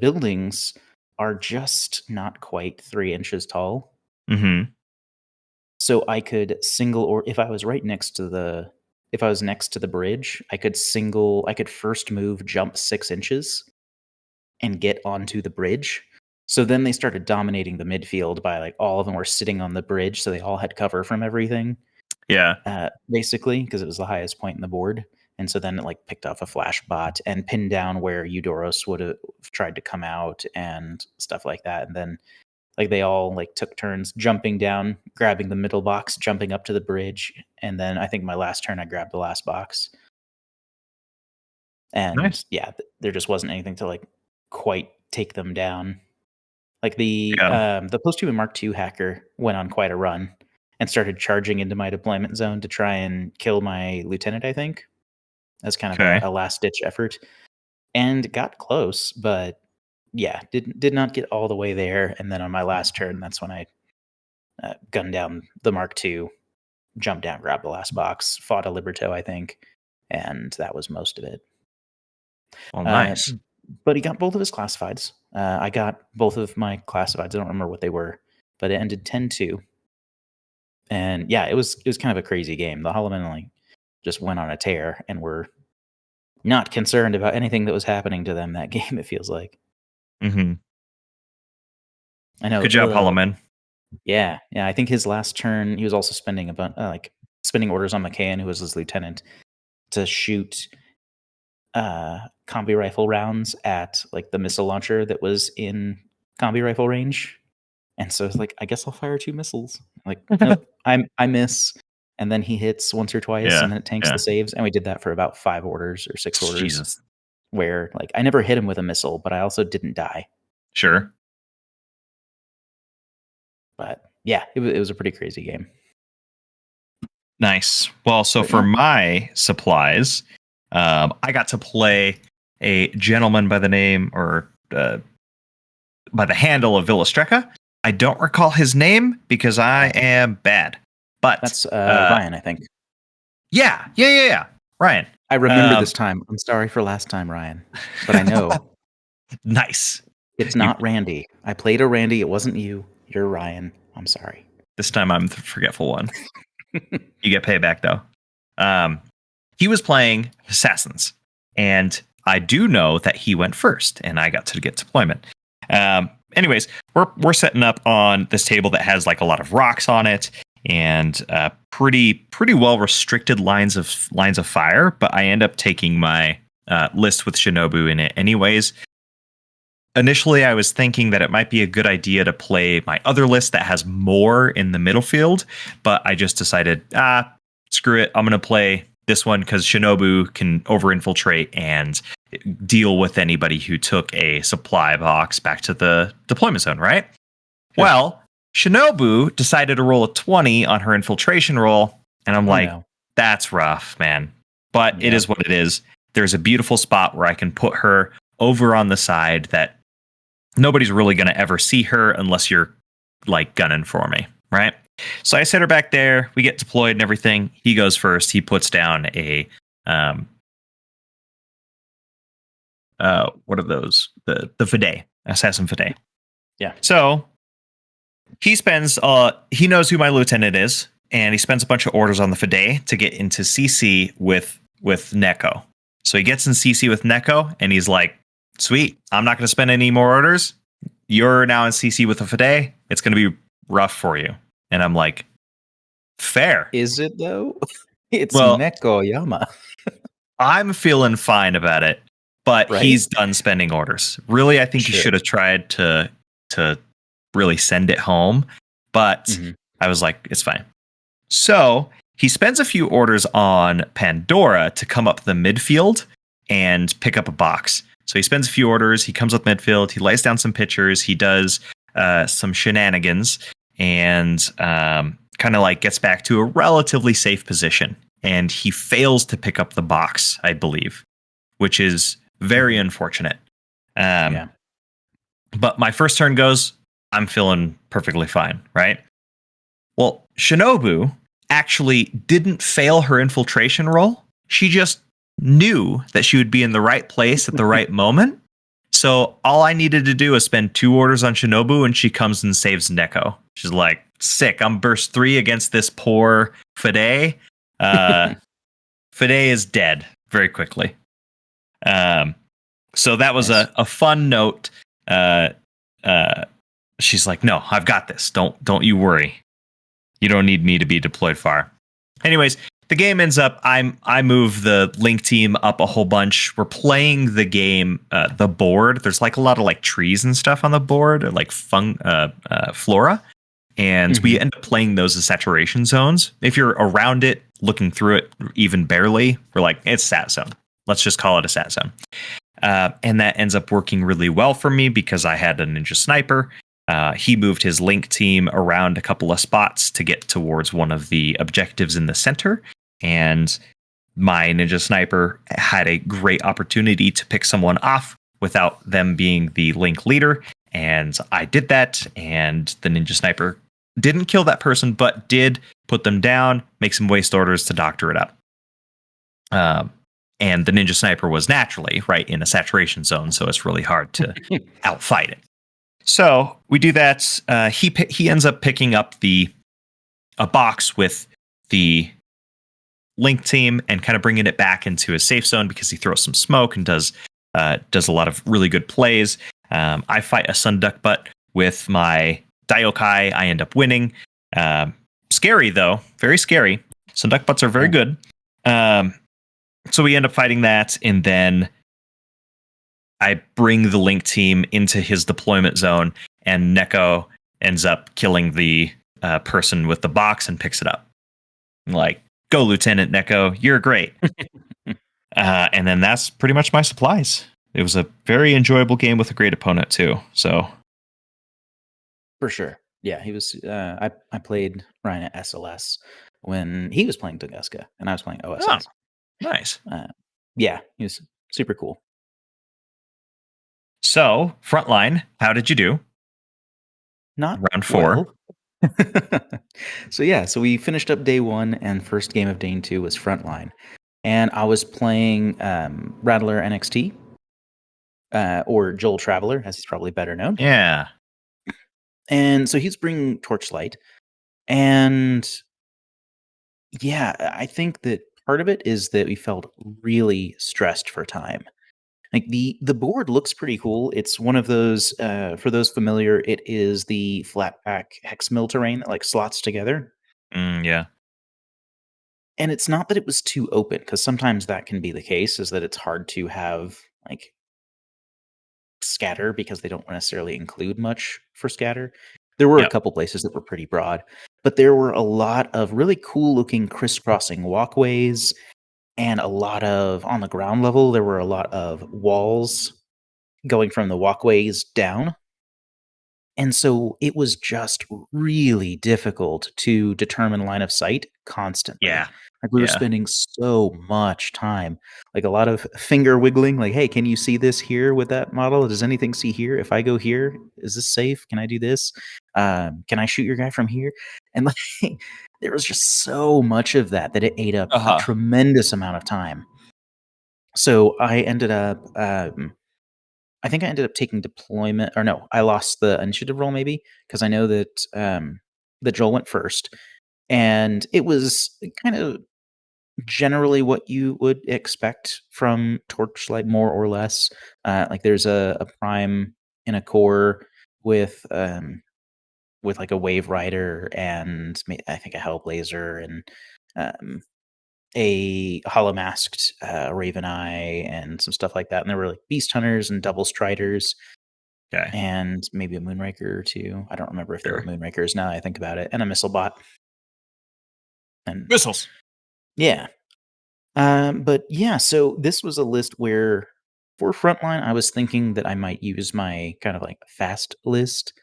buildings are just not quite 3 inches tall. Hmm. So I could single, or if I was next to the bridge, I could first move, jump 6 inches and get onto the bridge. So then they started dominating the midfield by like all of them were sitting on the bridge, so they all had cover from everything, Yeah. basically, because it was the highest point in the board. And so then it like picked off a flash bot and pinned down where Eudoros would have tried to come out and stuff like that. And then like they all like took turns jumping down, grabbing the middle box, jumping up to the bridge, and then I think my last turn I grabbed the last box. And Nice. yeah, there just wasn't anything to like quite take them down. Like Yeah. the post human Mark II hacker went on quite a run and started charging into my deployment zone to try and kill my lieutenant, I think, as kind of Okay. a last ditch effort. And got close, but yeah, did not get all the way there. And then on my last turn, that's when I gunned down the Mark II, jumped down, grabbed the last box, fought a Liberto, I think, and that was most of it. Well, Uh, nice. but he got both of his classifieds. I got both of my classifieds. I don't remember what they were, but it ended 10-2. And yeah, it was kind of a crazy game. The Holloman like just went on a tear and were not concerned about anything that was happening to them that game. It feels like. Hmm. I know. Good job, Hollow Man. Yeah. I think his last turn, he was also spending a bunch, like spending orders on McCann, who was his lieutenant, to shoot combi rifle rounds at like the missile launcher that was in combi rifle range. And so it's like, I guess I'll fire 2 missiles. Like, nope, I miss. And then he hits once or twice, Yeah. and then it tanks Yeah. the saves. And we did that for about 5 orders or 6 orders, Jesus. where like I never hit him with a missile, but I also didn't die. Sure. But yeah, it was a pretty crazy game. Nice. Well, so But for yeah, my supplies, I got to play a gentleman by the name or by the handle of Villastreca. I don't recall his name because I am bad. But that's Ryan, I think. yeah. Ryan. I remember this time. I'm sorry for last time, Ryan, but I know Nice. it's You, not Randy. I played a Randy. It wasn't you. You're Ryan. I'm sorry. this time I'm the forgetful one. You get payback though. He was playing Assassins, and I do know that he went first, and I got to get deployment. Anyways, we're setting up on this table that has like a lot of rocks on it and pretty well restricted lines of fire. But I end up taking my list with Shinobu in it anyways. Initially, I was thinking that it might be a good idea to play my other list that has more in the middle field, but I just decided, screw it. I'm going to play this one because Shinobu can over-infiltrate and deal with anybody who took a supply box back to the deployment zone, right? Sure. Well, Shinobu decided to roll a 20 on her infiltration roll, and I'm like, no. that's rough, man. But it Yep. is what it is. There's a beautiful spot where I can put her over on the side that nobody's really going to ever see her unless you're like gunning for me, right? So I set her back there. We get deployed and everything. He goes first. He puts down a what are those? The Fide, Assassin Fide. Yeah. So he spends he knows who my lieutenant is, and he spends a bunch of orders on the Fide to get into CC with Neko. So he gets in CC with Neko, and he's like, "Sweet, I'm not going to spend any more orders. You're now in CC with the Fide. It's going to be rough for you." And I'm like, "Fair." Is it though? It's Well, Nekoyama. I'm feeling fine about it, but Right? he's done spending orders. Really, I think he Sure. should have tried to really send it home, but I was like, it's fine. So he spends a few orders on Pandora to come up the midfield and pick up a box. So he spends a few orders. He comes up midfield. He lays down some pitchers. He does some shenanigans and kind of like gets back to a relatively safe position. And he fails to pick up the box, I believe, which is very unfortunate. Yeah. But my first turn goes, I'm feeling perfectly fine, right? Well, Shinobu actually didn't fail her infiltration roll. She just knew that she would be in the right place at the right moment. So all I needed to do was spend 2 orders on Shinobu, and she comes and saves Neko. She's like, sick, I'm burst 3 against this poor Fide. Fide is dead very quickly. So that was Nice. a fun note. She's like, no, I've got this. Don't you worry. You don't need me to be deployed far. Anyways, the game ends up, I move the Link team up a whole bunch. We're playing the game, the board. There's like a lot of like trees and stuff on the board, or like flora. And we end up playing those as saturation zones. If you're around it, looking through it even barely, we're like, it's sat zone. Let's just call it a sat zone. And that ends up working really well for me because I had a ninja sniper. He moved his Link team around a couple of spots to get towards one of the objectives in the center. And my ninja sniper had a great opportunity to pick someone off without them being the Link leader. And I did that. And the ninja sniper didn't kill that person, but did put them down, make some waste orders to doctor it up. And the ninja sniper was naturally right in a saturation zone, so it's really hard to outfight it. So we do that. He ends up picking up a box with the Link team and kind of bringing it back into a safe zone because he throws some smoke and does a lot of really good plays. I fight a Sunduck Butt with my Daiokai. I end up winning. Scary though, very scary. Sunduck Butts are very good. So we end up fighting that, and then I bring the Link team into his deployment zone, and Neko ends up killing the person with the box and picks it up. I'm like, go, Lieutenant Neko, you're great. And then that's pretty much my supplies. It was a very enjoyable game with a great opponent too. So For sure. Yeah, he was. I played Ryan at SLS when he was playing Tunguska, and I was playing OSS. Nice. Yeah, he was super cool. So, Frontline, how did you do? Not round 4. Well. So we finished up day 1, and first game of day 2 was Frontline. And I was playing Rattler NXT, or Joel Traveler, as he's probably better known. Yeah. And so he's bringing Torchlight. And yeah, I think that part of it is that we felt really stressed for time. Like the board looks pretty cool. It's one of those, for those familiar, it is the flat pack hex mill terrain that like slots together. Yeah. And it's not that it was too open, because sometimes that can be the case, is that it's hard to have like scatter because they don't necessarily include much for scatter. There were a couple places that were pretty broad, but there were a lot of really cool looking crisscrossing walkways, and a lot of, on the ground level, there were a lot of walls going from the walkways down. And so it was just really difficult to determine line of sight constantly. Yeah. Like, we were Yeah. spending so much time, like, a lot of finger wiggling, like, "Hey, can you see this here with that model? Does anything see here? If I go here, is this safe? Can I do this? Can I shoot your guy from here?" And, like, there was just so much of that it ate up a Uh-huh. tremendous amount of time. So, I ended up, I think I ended up taking deployment, or no, I lost the initiative roll maybe because I know that Joel went first, and it was kind of generally what you would expect from Torchlight, more or less. Like there's a prime in a core with like a wave rider and I think a hellblazer and um, a hollow masked raven eye and some stuff like that. And there were like beast hunters and double striders Okay. and maybe a moonraker or two. I don't remember if there were Sure. moonrakers now that I think about it, and a missile bot. And Missiles. yeah, but yeah, so this was a list where for frontline, I was thinking that I might use my kind of like fast list.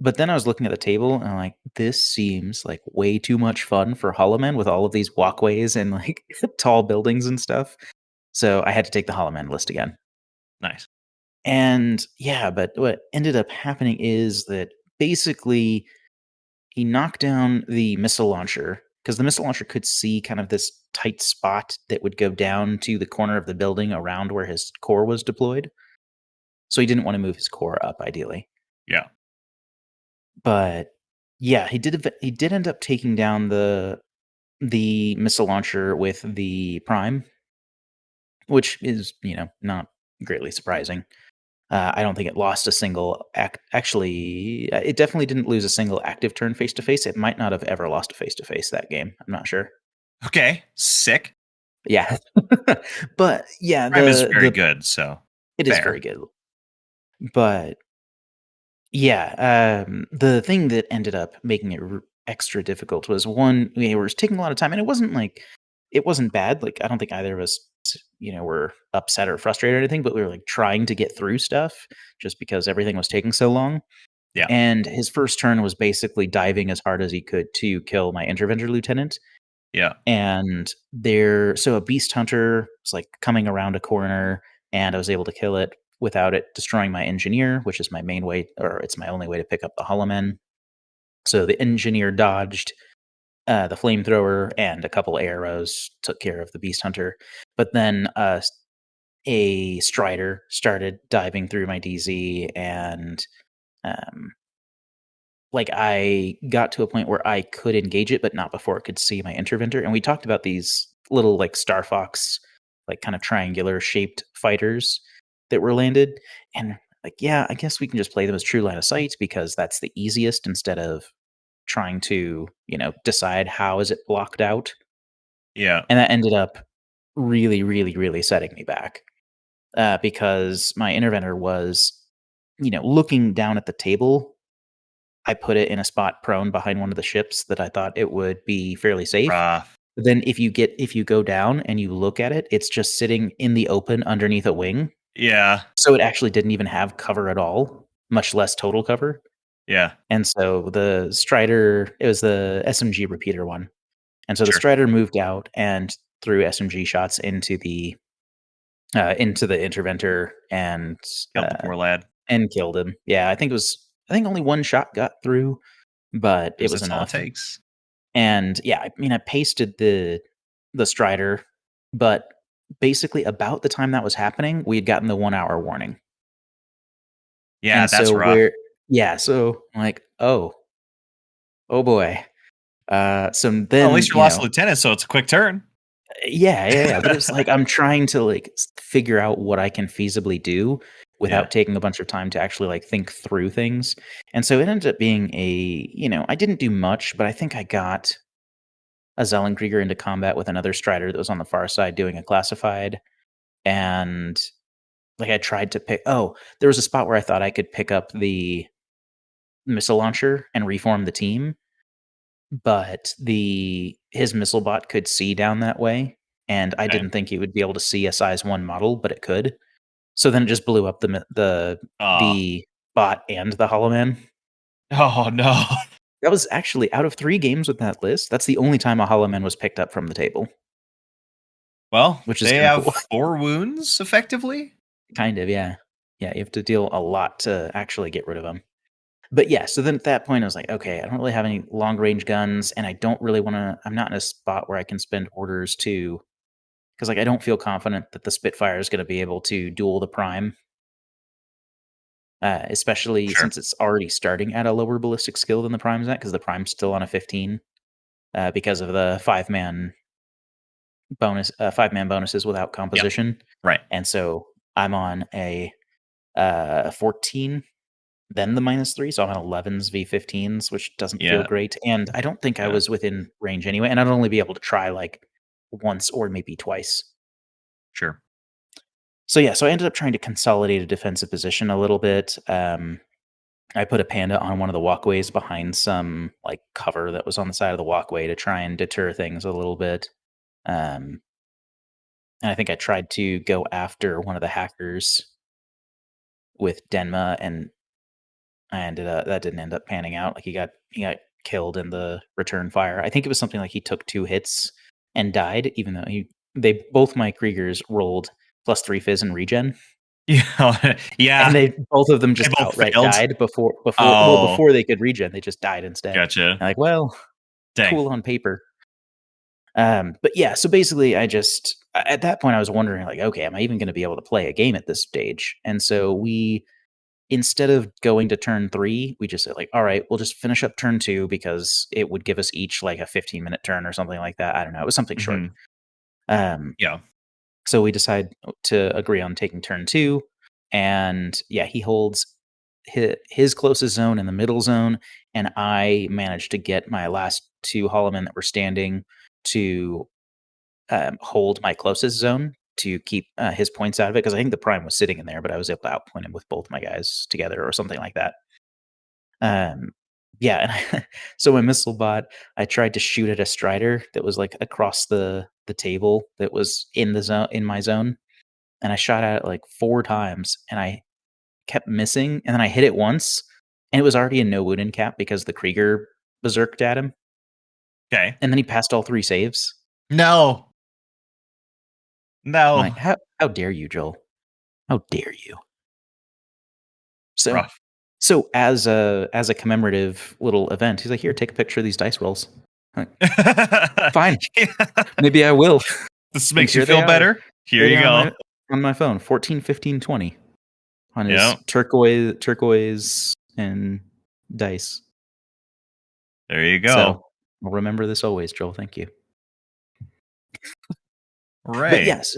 But then I was looking at the table and I'm like, this seems like way too much fun for Hollow Man with all of these walkways and like tall buildings and stuff. So I had to take the Hollow Man list again. Nice. And yeah, but what ended up happening is that basically he knocked down the missile launcher because the missile launcher could see kind of this tight spot that would go down to the corner of the building around where his core was deployed. So he didn't want to move his core up, ideally. Yeah. But yeah, he did end up taking down the missile launcher with the prime, which is not greatly surprising. I don't think it lost a single actually, it definitely didn't lose a single active turn face to face. It might not have ever lost a face to face that game. I'm not sure. Okay. Sick. Yeah. But yeah, Prime is very the good, so it is very fair. good. But yeah, the thing that ended up making it extra difficult was one, we were taking a lot of time, and it wasn't bad. Like I don't think either of us, were upset or frustrated or anything, but we were like trying to get through stuff just because everything was taking so long. Yeah. And his first turn was basically diving as hard as he could to kill my interventor lieutenant. Yeah. And so a beast hunter was like coming around a corner, and I was able to kill it without it destroying my engineer, which is my main way, or it's my only way to pick up the hollow men. So the engineer dodged the flamethrower, and a couple arrows took care of the beast hunter. But then a strider started diving through my DZ, and um, like I got to a point where I could engage it, but not before it could see my interventor. And we talked about these little like Star Fox, like kind of triangular shaped fighters that were landed. And like, yeah, I guess we can just play them as true line of sight because that's the easiest instead of trying to, decide how is it blocked out. Yeah. And that ended up really, really, really setting me back because my interventor was, looking down at the table. I put it in a spot prone behind one of the ships that I thought it would be fairly safe. Rough. But then if you go down and you look at it, it's just sitting in the open underneath a wing. Yeah. So it actually didn't even have cover at all, much less total cover. Yeah. And so the Strider, it was the SMG repeater one. And so the Sure. Strider moved out and threw SMG shots into the interventor Killed the poor lad. and killed him. Yeah, I think only one shot got through, but it Because was that's all it enough. takes. And yeah, I mean, I pasted the Strider, but basically about the time that was happening, we had gotten the 1 hour warning. Yeah, And that's so rough. so I'm like, oh boy. So Well, at then, least you lost a lieutenant, so it's a quick turn. yeah. But it's like I'm trying to like figure out what I can feasibly do Yeah. without taking a bunch of time to actually like think through things. And so it ended up being I didn't do much, but I think I got a Zellenkrieger into combat with another Strider that was on the far side doing a classified. And like I tried to there was a spot where I thought I could pick up the missile launcher and reform the team, but his missile bot could see down that way, and I Okay. didn't think it would be able to see a size 1 model, but it could. So then it just blew up Oh. the bot and the Hollow Man. Oh no. That was actually out of 3 games with that list, that's the only time a Hollow Man was picked up from the table, Well, which is they kinda have cool. 4 wounds effectively. Kind of, yeah. Yeah, you have to deal a lot to actually get rid of them. But yeah, so then at that point, I was like, okay, I don't really have any long range guns, and I don't really want to. I'm not in a spot where I can spend orders to, because like I don't feel confident that the Spitfire is going to be able to duel the Prime, especially Sure. since it's already starting at a lower ballistic skill than the Prime's at, because the Prime's still on a 15 because of the 5-man bonuses without Yep. composition, Right. and so I'm on a 14, then the -3, so I'm on 11s V15s, which doesn't feel Yeah. great, and I don't think I Yeah. was within range anyway, and I'd only be able to try, like, once or maybe twice. Sure. So, yeah, so I ended up trying to consolidate a defensive position a little bit. I put a panda on one of the walkways behind some, like, cover that was on the side of the walkway to try and deter things a little bit, um, and I think I tried to go after one of the hackers with Denma, and I ended up that didn't end up panning out. Like he got killed in the return fire. I think it was something like he took 2 hits and died, even though they both my Kriegers rolled +3 fizz and regen, Yeah. and Yeah. they both of them They just both outright failed. died Oh, before they could regen, they just died instead. gotcha. I'm like, well, Dang. cool on paper. But yeah, so basically, at that point I was wondering like, okay, am I even going to be able to play a game at this stage? And so we instead of going to turn 3, we just said like, all right, we'll just finish up turn 2 because it would give us each like a 15-minute turn or something like that. I don't know. It was something short. Mhm. Um, Yeah. so we decide to agree on taking turn 2. And yeah, he holds his closest zone in the middle zone. And I managed to get my last 2 Hollow Men that were standing to hold my closest zone to keep his points out of it, because I think the Prime was sitting in there, but I was able to outpoint him with both my guys together or something like that. Um, yeah, and so my missile bot, I tried to shoot at a Strider that was like across the table that was in the zone in my zone, and I shot at it like 4 times, and I kept missing, and then I hit it once, and it was already a no wound in cap because the Krieger berserked at him, Okay. and then he passed all 3 saves. No. I'm No. like, how dare you, Joel? How dare you? So Rough. so as a commemorative little event, he's like, "Here, take a picture of these dice rolls." I'm like, "Fine, maybe I will." This And makes you feel better. Here here they you are go. on my phone, 14, 15, 20 on his Yeah. turquoise and dice. There you go. So, I'll remember this always, Joel, thank you. But Right. yes,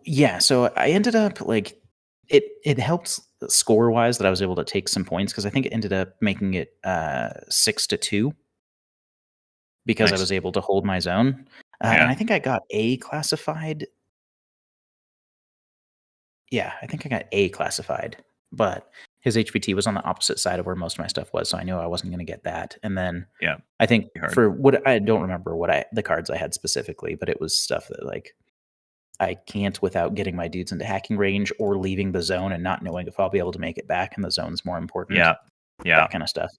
yeah, so I ended up, like it helped score-wise that I was able to take some points because I think it ended up making it, 6-2 because I Nice. was able to hold my zone, and Yeah. I think I got A classified. Yeah, I think I got A classified, but his HPT was on the opposite side of where most of my stuff was, so I knew I wasn't gonna get that, and then Yeah. I think Be hard. for what I don't remember the cards I had specifically, but it was stuff that, like, I can't without getting my dudes into hacking range or leaving the zone and not knowing if I'll be able to make it back, and the zone's more important, Yeah. Yeah. that kinda stuff,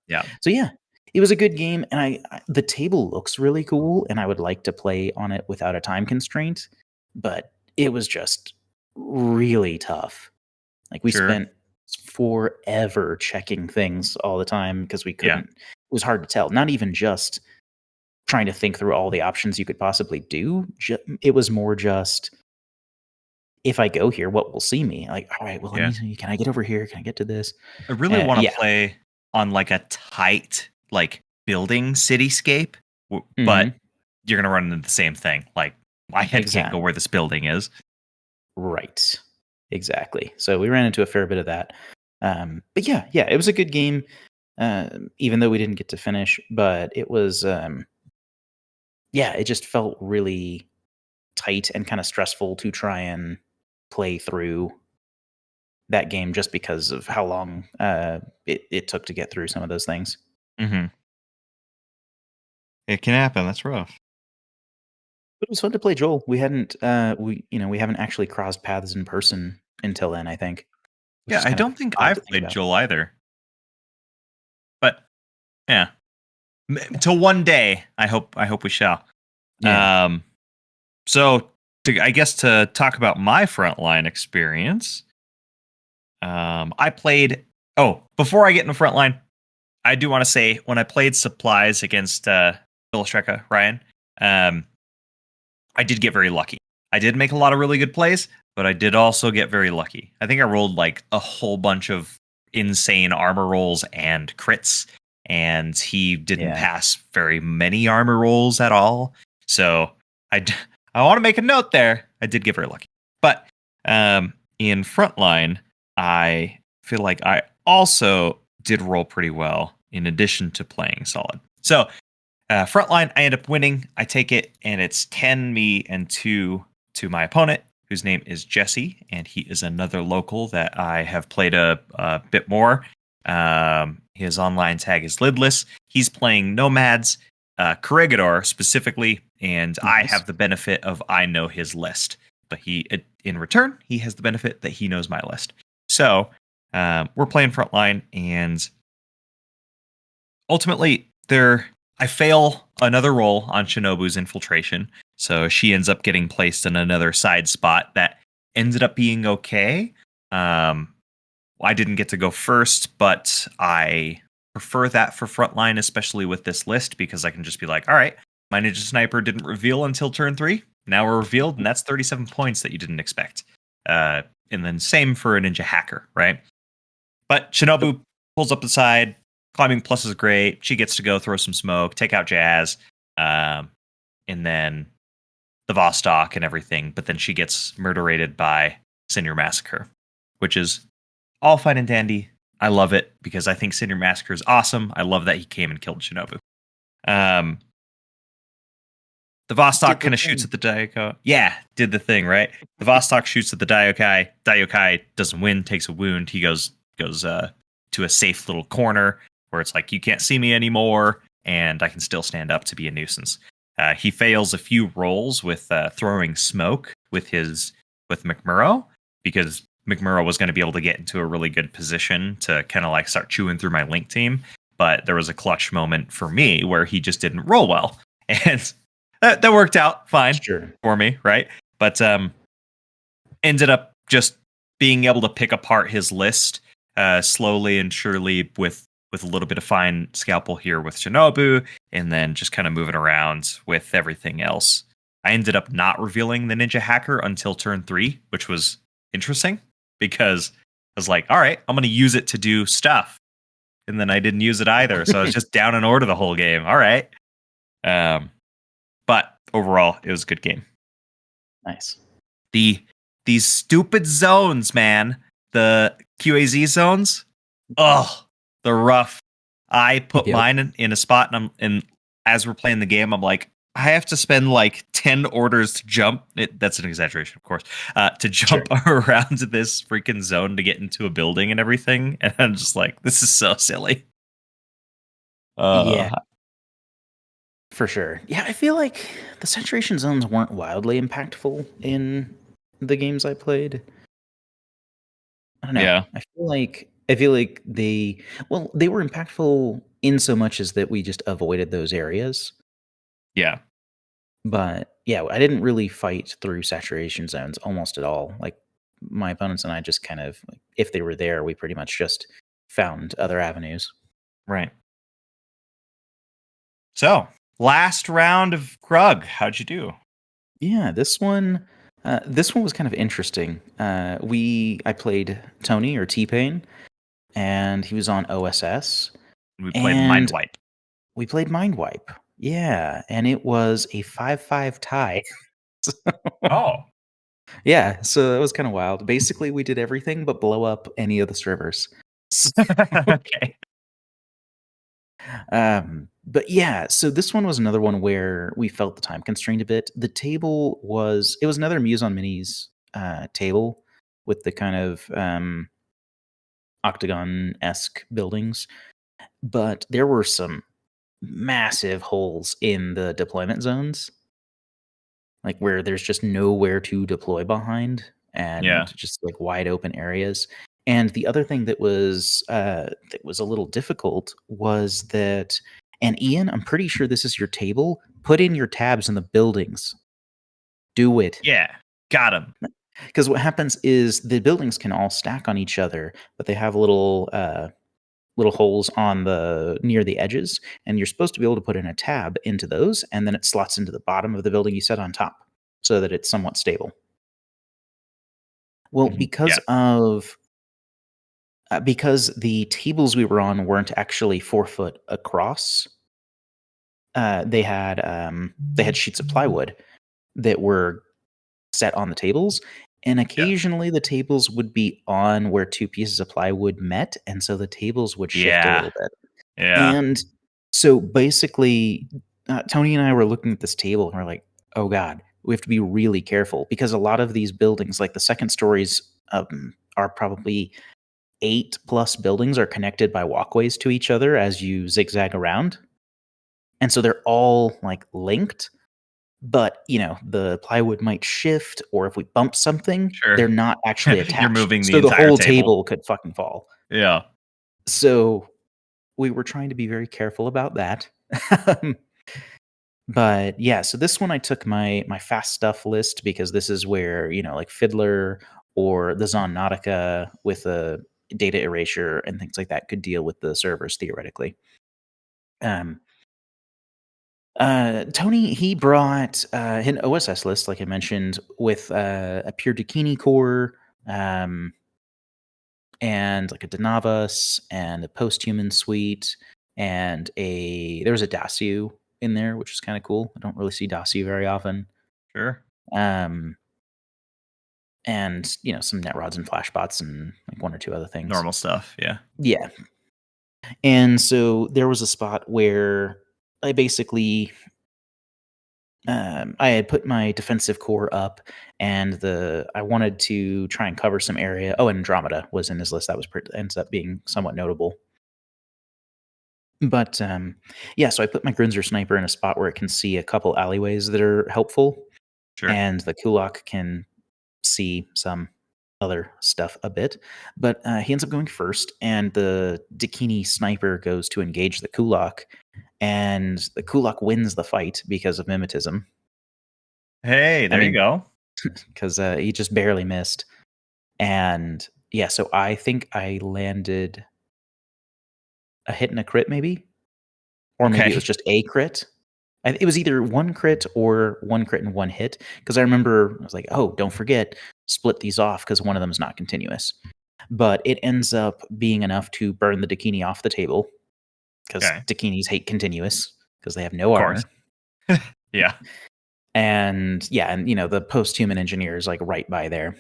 Yeah. so yeah, it was a good game, and the table looks really cool, and I would like to play on it without a time constraint, but it was just really tough. Like, we Sure. spent forever checking things all the time because we Yeah. couldn't it was hard to tell. Not even just trying to think through all the options you could possibly do, it was more just, "If I go here, what will see me?" Like, "Alright, well, let me Yeah. see. Can I get over here? Can I get to this?" I really want to Yeah. play on like a tight like building cityscape, but Mhm. you're gonna run into the same thing. Like my head can't go Exactly. where this building is. Right. Exactly. So we ran into a fair bit of that. But yeah, it was a good game, even though we didn't get to finish, but it was, yeah, it just felt really tight and kinda stressful to try and play through that game just because of how long, it took to get through some of those things. Mm-hmm. It can happen. That's rough. But it was fun to play Joel. We haven't actually crossed paths in person until then, I think, which Yeah, is I kind of don't think odd to I've think played about. Joel either. But Yeah. Till one day, I hope we shall. Yeah. So I guess to talk about my frontline experience, I played. Oh, before I get in the frontline, I do want to say when I played supplies against Illustreka, Ryan, um, I did get very lucky. I did make a lot of really good plays, but I did also get very lucky. I think I rolled like a whole bunch of insane armor rolls and crits, and he didn't Yeah. pass very many armor rolls at all. So I want to make a note there. I did get very lucky. But in frontline, I feel like I also did roll pretty well in addition to playing solid. So frontline, I end up winning. I take it, and it's 10 me and 2 to my opponent, whose name is Jesse, and he is another local that I have played a bit more. His online tag is Lidless. He's playing Nomads, Corregidor specifically, and I Nice. have the benefit of I know his list. But in return, he has the benefit that he knows my list. So we're playing frontline, and ultimately, I fail another roll on Shinobu's infiltration, so she ends up getting placed in another side spot that ended up being okay. I didn't get to go first, but I prefer that for frontline, especially with this list, because I can just be like, all right, my ninja sniper didn't reveal until turn 3. Now we're revealed, and that's 37 points that you didn't expect. And then same for a ninja hacker, right? But Shinobu pulls up the side. Climbing plus is great. She gets to go throw some smoke, take out Jazz, and then the Vostok and everything. But then she gets murderated by Senior Massacre, which is all fine and dandy. I love it because I think Senior Massacre is awesome. I love that he came and killed Shinobu. The Vostok Did the kind of shoots thing. at the Daiokai. Yeah, did the thing, right? The Vostok shoots at the Daiokai. Daiokai doesn't win, takes a wound. He goes to a safe little corner where it's like, you can't see me anymore, and I can still stand up to be a nuisance. He fails a few rolls with throwing smoke with McMurrow, because McMurrow was going to be able to get into a really good position to kind of like start chewing through my link team. But there was a clutch moment for me where he just didn't roll well. And that worked out fine Sure. for me, right? But ended up just being able to pick apart his list slowly and surely with a little bit of fine scalpel here with Shinobu, and then just kind of moving around with everything else. I ended up not revealing the ninja hacker until turn 3, which was interesting because I was like, all right, I'm going to use it to do stuff. And then I didn't use it either. So I was just down in order the whole game. All right. But overall, it was a good game. Nice. These stupid zones, man. The QAZ zones. Oh, they're rough. I put Yep. mine in a spot, and as we're playing the game, I'm like, I have to spend like 10 orders to jump. That's an exaggeration, of course. To jump around this freaking zone to get into a building and everything, and I'm just like, this is so silly. Yeah, for sure. Yeah, I feel like the saturation zones weren't wildly impactful in the games I played. I don't know. Yeah, I feel like they were impactful in so much as that we just avoided those areas. yeah, But yeah, I didn't really fight through saturation zones almost at all. Like my opponents and I just kind of, like, if they were there, we pretty much just found other avenues. right. So, last round of Krug, how'd you do? Yeah, this one was kind of interesting. I played Tony or T Pain, and he was on OSS, We played Mind and Wipe. we played Mind Wipe. Yeah, and it was a 5-5 tie. Oh, Yeah, so it was kind of wild. Basically, we did everything but blow up any of the servers. okay. But yeah, so this one was another one where we felt the time constrained a bit. It was another Muse on Minis table with the kind of octagon-esque buildings, but there were some massive holes in the deployment zones, like where there's just nowhere to deploy behind, Yeah. and just like wide open areas. And the other thing that was a little difficult was that, and Ian, I'm pretty sure this is your table. Put in your tabs in the buildings. Do it. Yeah, got him. Because what happens is the buildings can all stack on each other, but they have little holes on the near the edges, and you're supposed to be able to put in a tab into those, and then it slots into the bottom of the building you set on top, so that it's somewhat stable. Well, Yeah, because the tables we were on weren't actually 4 foot across, they had sheets of plywood that were set on the tables, and yeah, occasionally the tables would be on where two pieces of plywood met, and so the tables would shift a yeah, little bit. yeah. And so basically, Tony and I were looking at this table and we're like, oh God, we have to be really careful because a lot of these buildings, like the second stories, are probably 8+ buildings are connected by walkways to each other as you zigzag around. And so they're all like linked, but the plywood might shift, or if we bump something, Sure. they're not actually You're attached. moving the So the entire whole table. table could fucking fall. Yeah. So we were trying to be very careful about that. But yeah, so this one I took my fast stuff list because this is where, like Fiddler or the Zonnautica with a data erasure and things like that could deal with the servers theoretically. Um, Tony, he brought an OSS list, like I mentioned, with a pure Dakini core, and like a Denavas and a post-human suite, and there was a Dasu in there, which is kind of cool. I don't really see Dasu very often. Sure. Um, and some net rods and flashbots and like one or two other things. Normal stuff. Yeah. Yeah. And so there was a spot where I basically I had put my defensive core up, and I wanted to try and cover some area. Oh, and Andromeda was in his list. That ends up being somewhat notable. But yeah, so I put my Grinzer sniper in a spot where it can see a couple alleyways that are helpful, Sure. and the Kulak can see some other stuff a bit. But he ends up going first, and the Dakini sniper goes to engage the Kulak, and the Kulak wins the fight because of mimetism. Hey, I there you mean, go. because he just barely missed. And yeah, so I think I landed a hit and a crit, maybe, or maybe it was Okay. just a crit. It was either one crit or one crit and one hit, because I remember I was like, oh, don't forget, split these off because one of them is not continuous. But it ends up being enough to burn the Dakini off the table because Okay. Dakinis hate continuous because they have no Of course. armor. Yeah. And yeah, and the post-human engineer is like right by there.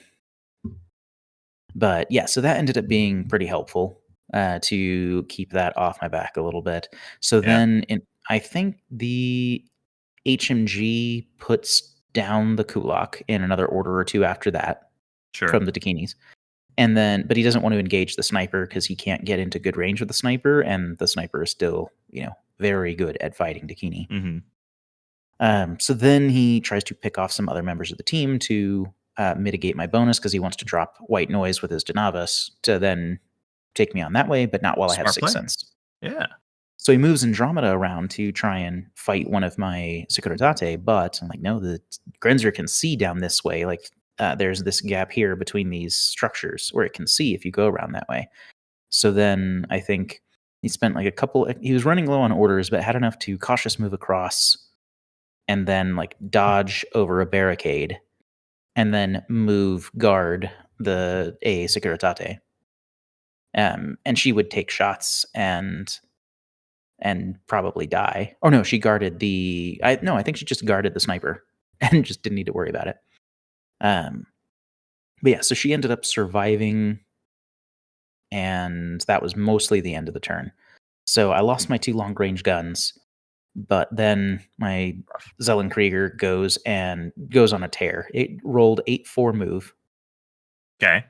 But yeah, so that ended up being pretty helpful to keep that off my back a little bit. So Yeah. then I think the HMG puts down the Kulak in another order or two after that Sure. from the Dakinis. And then, but he doesn't want to engage the sniper because he can't get into good range with the sniper, and the sniper is still, very good at fighting Dakini. Mm-hmm. So then he tries to pick off some other members of the team to mitigate my bonus because he wants to drop white noise with his Denavas to then take me on that way, but not while I have Smart Sixth play. Sense. Yeah. So he moves Andromeda around to try and fight one of my Securitate, but I'm like, no, the Grenzer can see down this way. Like, there's this gap here between these structures where it can see if you go around that way. So then I think he spent like he was running low on orders, but had enough to cautious move across and then like dodge over a barricade and then move guard the A Securitate. And she would take shots and probably die. Oh no, she guarded I think she just guarded the sniper and just didn't need to worry about it. But yeah, so she ended up surviving, and that was mostly the end of the turn. So I lost my 2 long range guns, but then my Zellenkrieger goes on a tear. It rolled 8-4 move, Okay.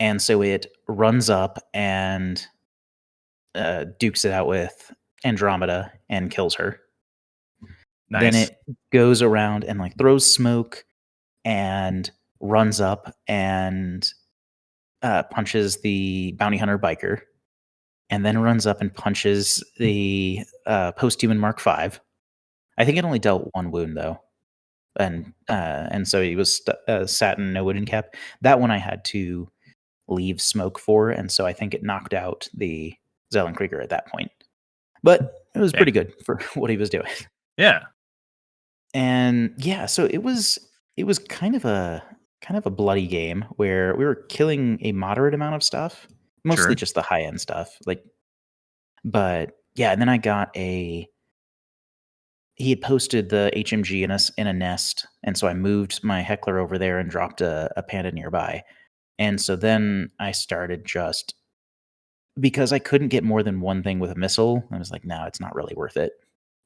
and so it runs up and dukes it out with Andromeda and kills her. Then Nice. it goes around and like throws smoke and runs up and punches the bounty hunter biker, and then runs up and punches the post-human Mark V. I think it only dealt one wound though, and so he was sat in no wooden cap. That one I had to leave smoke for, and so I think it knocked out the Zellenkrieger at that point. But it was pretty good for what he was doing. Yeah. And yeah, so it was kind of a bloody game where we were killing a moderate amount of stuff, mostly Sure. just the high end stuff. But yeah, and then I got he had posted the HMG in a nest, and so I moved my heckler over there and dropped a panda nearby. And so then I started just because I couldn't get more than one thing with a missile, I was like, no, it's not really worth it.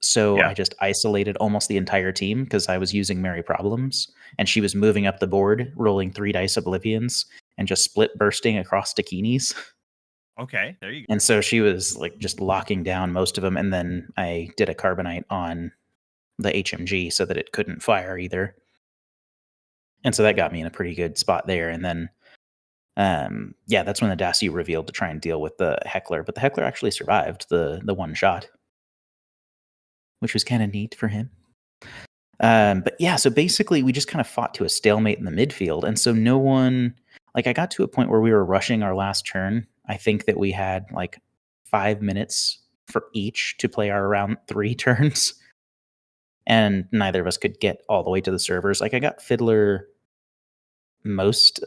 So Yeah. I just isolated almost the entire team because I was using Merry Problems, and she was moving up the board, rolling 3 dice oblivions, and just split bursting across takinis. Okay. There you go. And so she was like just locking down most of them, and then I did a carbonite on the HMG so that it couldn't fire either. And so that got me in a pretty good spot there. And then yeah, that's when the Dasu revealed to try and deal with the heckler, but the heckler actually survived the one shot, which was kind of neat for him. But yeah, so basically we just kind of fought to a stalemate in the midfield, and so no one like I got to a point where we were rushing our last turn. I think that we had like 5 minutes for each to play our round 3 turns, and neither of us could get all the way to the servers. Like I got Fiddler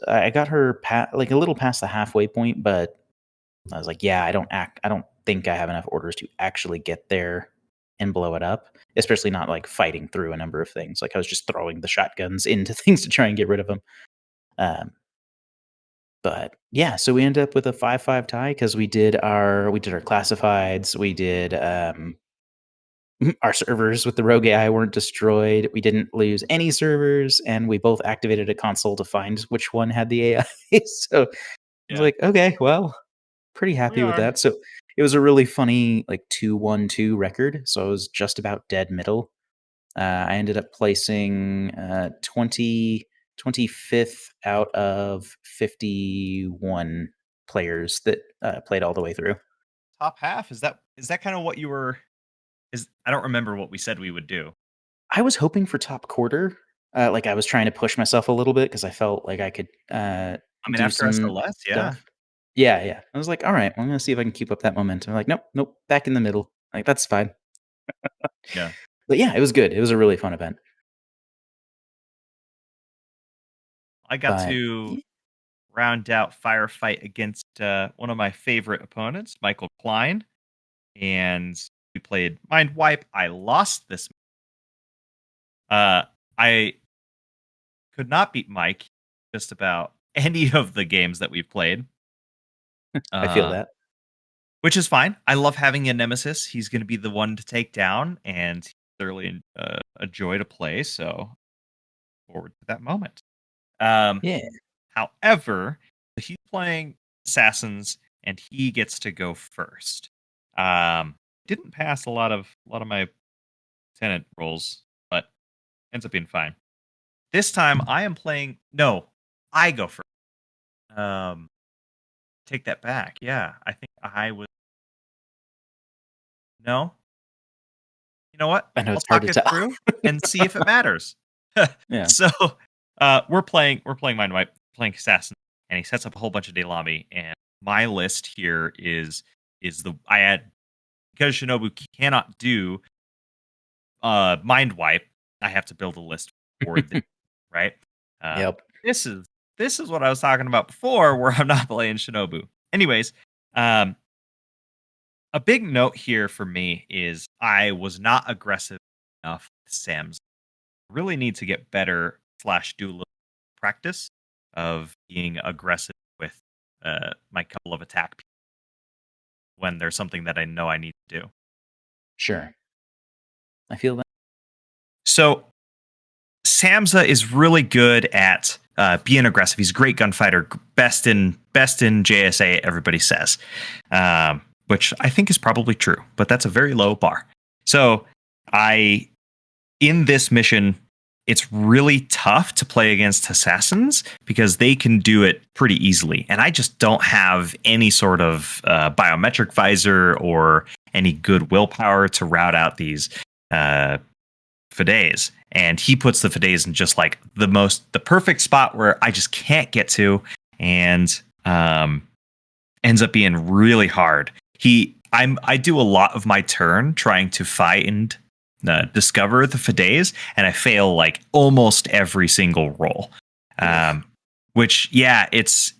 I got her like a little past the halfway point, but I was like, yeah, I don't think I have enough orders to actually get there and blow it up, especially not like fighting through a number of things. Like I was just throwing the shotguns into things to try and get rid of them. Um, but yeah, so we ended up with a 5-5 tie because we did our classifieds, we did our servers with the rogue AI weren't destroyed. We didn't lose any servers, and we both activated a console to find which one had the AI. So I was Yeah. like, okay, well, pretty We happy with are. that. So it was a really funny like 2-1-2 record. So I was just about dead middle. I ended up placing 25th out of 51 players that played all the way through. Top half. Is that kind of what you were? Is I don't remember what we said we would do. I was hoping for top quarter. Like I was trying to push myself a little bit because I felt like I could I mean, do after some SLS, yeah. stuff. Yeah, yeah. I was like, all right, well, I'm gonna see if I can keep up that momentum. I'm like, nope, nope, back in the middle. Like that's fine. Yeah. But yeah, it was good. It was a really fun event. I got But to round out firefight against one of my favorite opponents, Michael Klein, and we played Mind Wipe. I lost this. I could not beat Mike just about any of the games that we've played. I feel Uh, that. which is fine. I love having a nemesis. He's going to be the one to take down, and he's thoroughly a joy to play. So forward to that moment. Um, Yeah. However, he's playing assassins, and he gets to go first. Didn't pass a lot of my tenant rolls, but ends up being fine. This time, I am playing. No, I go first. Um, take that back. Yeah, I think I was. No, you know what? I know I'll it's hard talk to it tell. through and see if it matters. Yeah. So, we're playing Mind Wipe, playing Assassin, and he sets up a whole bunch of Delami, and my list here is the I had because Shinobu cannot do Mind Wipe. I have to build a list for the right. Um, Yep. this is what I was talking about before, where I'm not playing Shinobu. Anyways, um, a big note here for me is I was not aggressive enough with Sam's. Really need to get better slash do a little practice of being aggressive with my couple of attack people when there's something that I know I need to do. Sure. I feel that. So Samza is really good at being aggressive. He's a great gunfighter, best in JSA. Everybody says, which I think is probably true, but that's a very low bar. So in this mission, it's really tough to play against assassins because they can do it pretty easily. And I just don't have any sort of biometric visor or any good willpower to route out these Fidesz. And he puts the Fidesz in just like the perfect spot where I just can't get to, and ends up being really hard. I do a lot of my turn trying to find discover the Fidesz, and I fail like almost every single roll. Which it's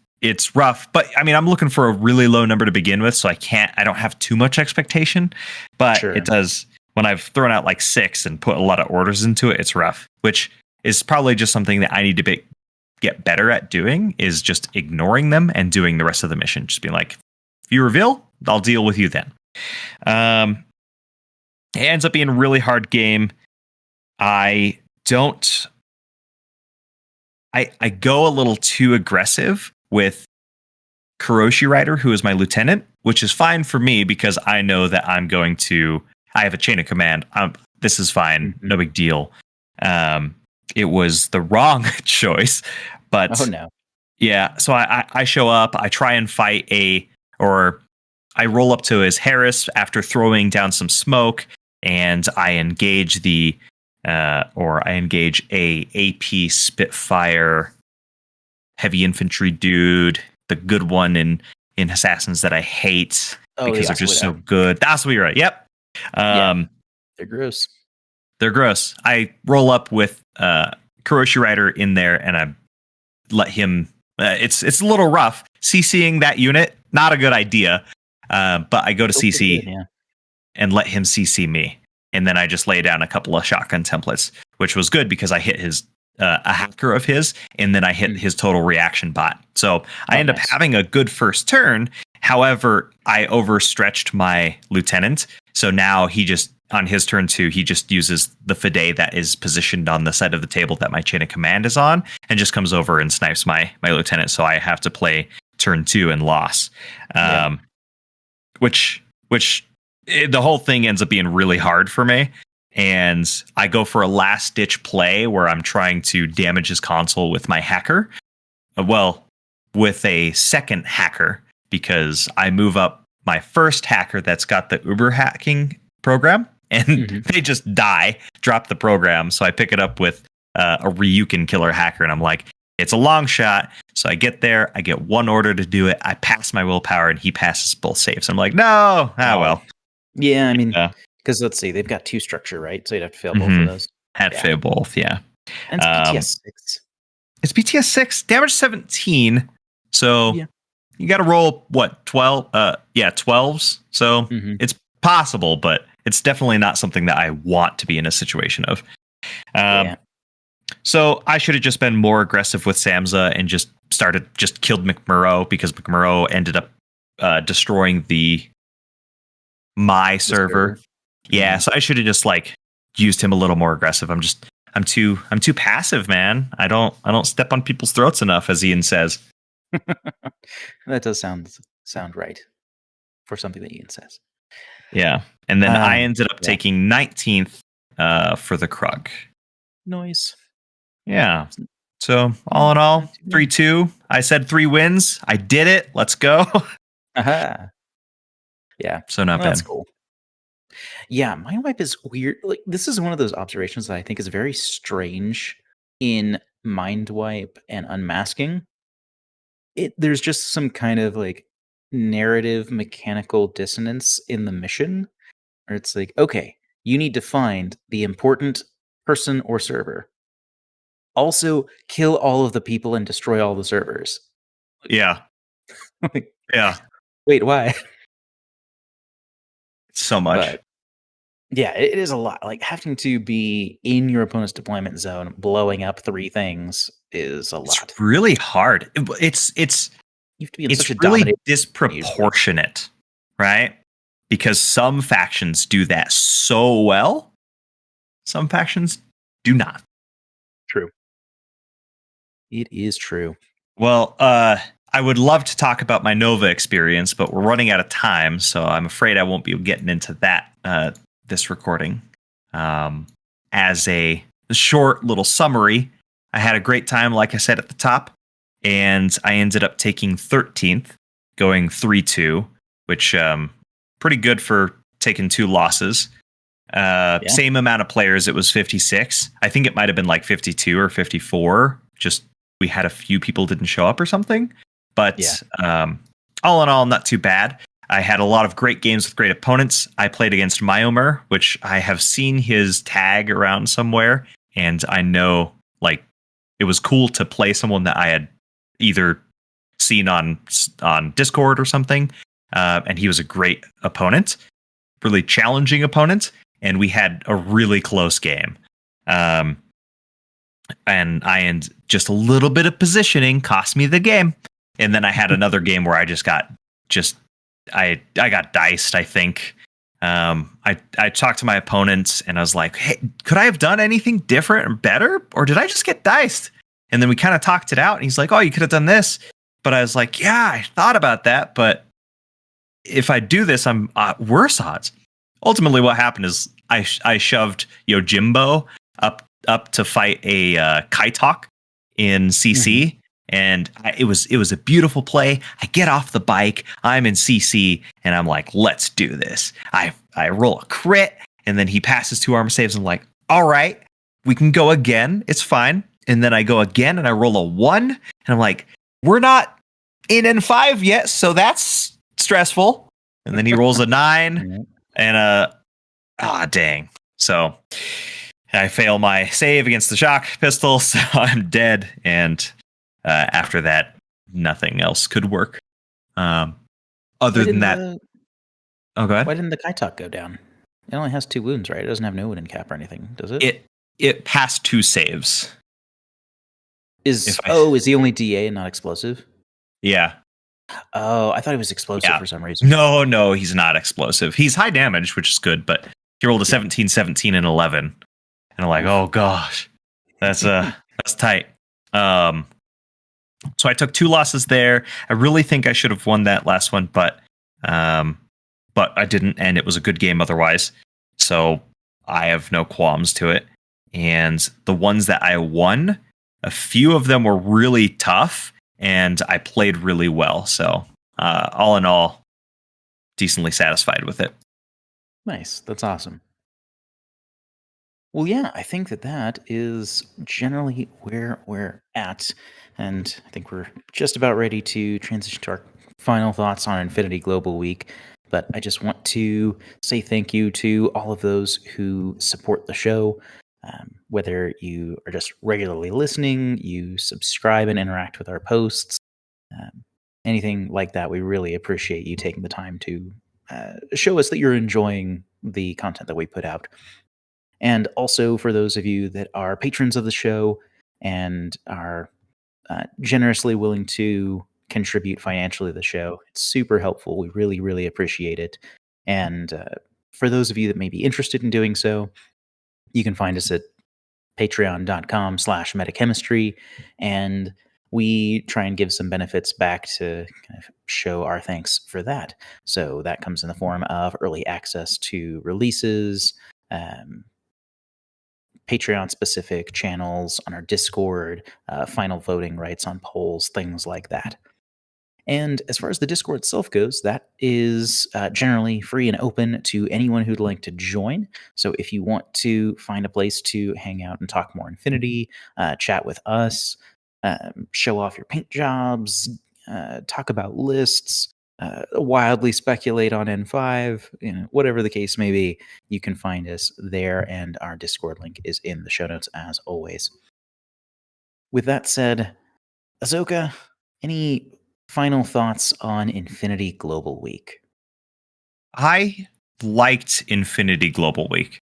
rough, but I mean I'm looking for a really low number to begin with, so I don't have too much expectation, but Sure. it does when I've thrown out like 6 and put a lot of orders into it, it's rough, which is probably just something that I need to get better at doing, is just ignoring them and doing the rest of the mission. Just being like, if you reveal, I'll deal with you then. It ends up being a really hard game. I go a little too aggressive with Kuroshi Rider, who is my lieutenant, which is fine for me because I know that I have a chain of command. This is fine. No big deal. It was the wrong choice, but oh no. Yeah. So I show up, I try and fight I roll up to his Harris after throwing down some smoke, and I engage a AP Spitfire heavy infantry dude, the good one in Assassins that I hate because they're just so good. That's what you're right. Yep. They're gross. They're gross. I roll up with Kuroshi Rider in there, and I let him. It's a little rough. CCing that unit, not a good idea. But I go to CC and let him CC me, and then I just lay down a couple of shotgun templates, which was good because I hit his a hacker of his, and then I hit his total reaction bot. So I end up having a good first turn. However, I overstretched my lieutenant, so now he just on his turn 2, he just uses the Fidesz that is positioned on the side of the table that my chain of command is on, and just comes over and snipes my lieutenant. So I have to play turn 2 and loss. Which the whole thing ends up being really hard for me. And I go for a last ditch play where I'm trying to damage his console with my hacker. With a second hacker, because I move up my first hacker that's got the Uber hacking program, and they just drop the program. So I pick it up with a Ryukin killer hacker, and I'm like, it's a long shot. So I get there, I get one order to do it. I pass my willpower, and he passes both saves. I'm like, no, well. Yeah, I mean, because let's see, they've got 2 structure, right? So you'd have to fail both of those. Had to fail both, yeah. And it's BTS 6. It's BTS 6, damage 17. So you got to roll, 12? 12s. So it's possible, but it's definitely not something that I want to be in a situation of. So I should have just been more aggressive with Samza and just killed McMurrow, because McMurrow ended up destroying my server. Yeah, so I should have just like used him a little more aggressive. I'm too passive, man. I don't step on people's throats enough, as Ian says. That does sound right for something that Ian says. Yeah, and then I ended up taking 19th for the Krug. Nice. Yeah. So all in all, 3-2. I said 3 wins. I did it. Let's go. Aha. Yeah. So not bad. That's cool. Yeah, Mind Wipe is weird. Like, this is one of those observations that I think is very strange in Mind Wipe and Unmasking. There's just some kind of like narrative mechanical dissonance in the mission, where it's like, okay, you need to find the important person or server. Also, kill all of the people and destroy all the servers. Yeah. Like, yeah. Wait, why? So much. But, yeah, it is a lot. Like, having to be in your opponent's deployment zone, blowing up 3 things is a lot. It's really hard. It's you have to be in such a really disproportionate, right? Because some factions do that so well, some factions do not. True. It is true. Well, I would love to talk about my Nova experience, but we're running out of time, so I'm afraid I won't be getting into that this recording. As a the short little summary, I had a great time, like I said at the top, and I ended up taking 13th, going 3-2, which pretty good for taking 2 losses. Same amount of players, it was 56. I think it might have been like 52 or 54. Just we had a few people didn't show up or something. But all in all, not too bad. I had a lot of great games with great opponents. I played against Myomer, which I have seen his tag around somewhere, and I know like it was cool to play someone that I had either seen on Discord or something, and he was a great opponent, really challenging opponent, and we had a really close game. And just a little bit of positioning cost me the game, and then I had another game where I got diced, I think. I talked to my opponents and I was like, hey, could I have done anything different or better? Or did I just get diced? And then we kind of talked it out. And he's like, oh, you could have done this. But I was like, yeah, I thought about that. But if I do this, I'm worse odds. Ultimately, what happened is I shoved Yojimbo up to fight a Kaitok in CC. Mm-hmm. And it was a beautiful play. I get off the bike. I'm in CC, and I'm like, let's do this. I roll a crit, and then he passes 2 armor saves. I'm like, all right, we can go again. It's fine. And then I go again, and I roll a 1. And I'm like, we're not in N5 yet, so that's stressful. And then he rolls a 9, and dang. So I fail my save against the shock pistol, so I'm dead. And after that, nothing else could work. Other than that, go ahead. Why didn't the Kaitok go down? It only has 2 wounds, right? It doesn't have no wound cap or anything, does it? It passed 2 saves. Is he only DA and not explosive? Yeah. Oh, I thought he was explosive for some reason. No, he's not explosive. He's high damage, which is good, but he rolled a 17, 17, and 11. And I'm like, oh gosh, that's tight. So I took 2 losses there. I really think I should have won that last one, but I didn't, and it was a good game otherwise. So I have no qualms to it. And the ones that I won, a few of them were really tough, and I played really well. So all in all, decently satisfied with it. Nice. That's awesome. Well, yeah, I think that is generally where we're at. And I think we're just about ready to transition to our final thoughts on Infinity Global Week. But I just want to say thank you to all of those who support the show. Whether you are just regularly listening, you subscribe and interact with our posts, anything like that, we really appreciate you taking the time to show us that you're enjoying the content that we put out. And also for those of you that are patrons of the show and are generously willing to contribute financially to the show, it's super helpful. We really, really appreciate it. And for those of you that may be interested in doing so, you can find us at patreon.com/metachemistry, and we try and give some benefits back to kind of show our thanks for that. So that comes in the form of early access to releases, Patreon-specific channels on our Discord, final voting rights on polls, things like that. And as far as the Discord itself goes, that is generally free and open to anyone who'd like to join. So if you want to find a place to hang out and talk more Infinity, chat with us, show off your paint jobs, talk about lists, wildly speculate on N5, whatever the case may be, you can find us there, and our Discord link is in the show notes as always. With that said, Azoka, any final thoughts on Infinity Global Week? I liked Infinity Global Week.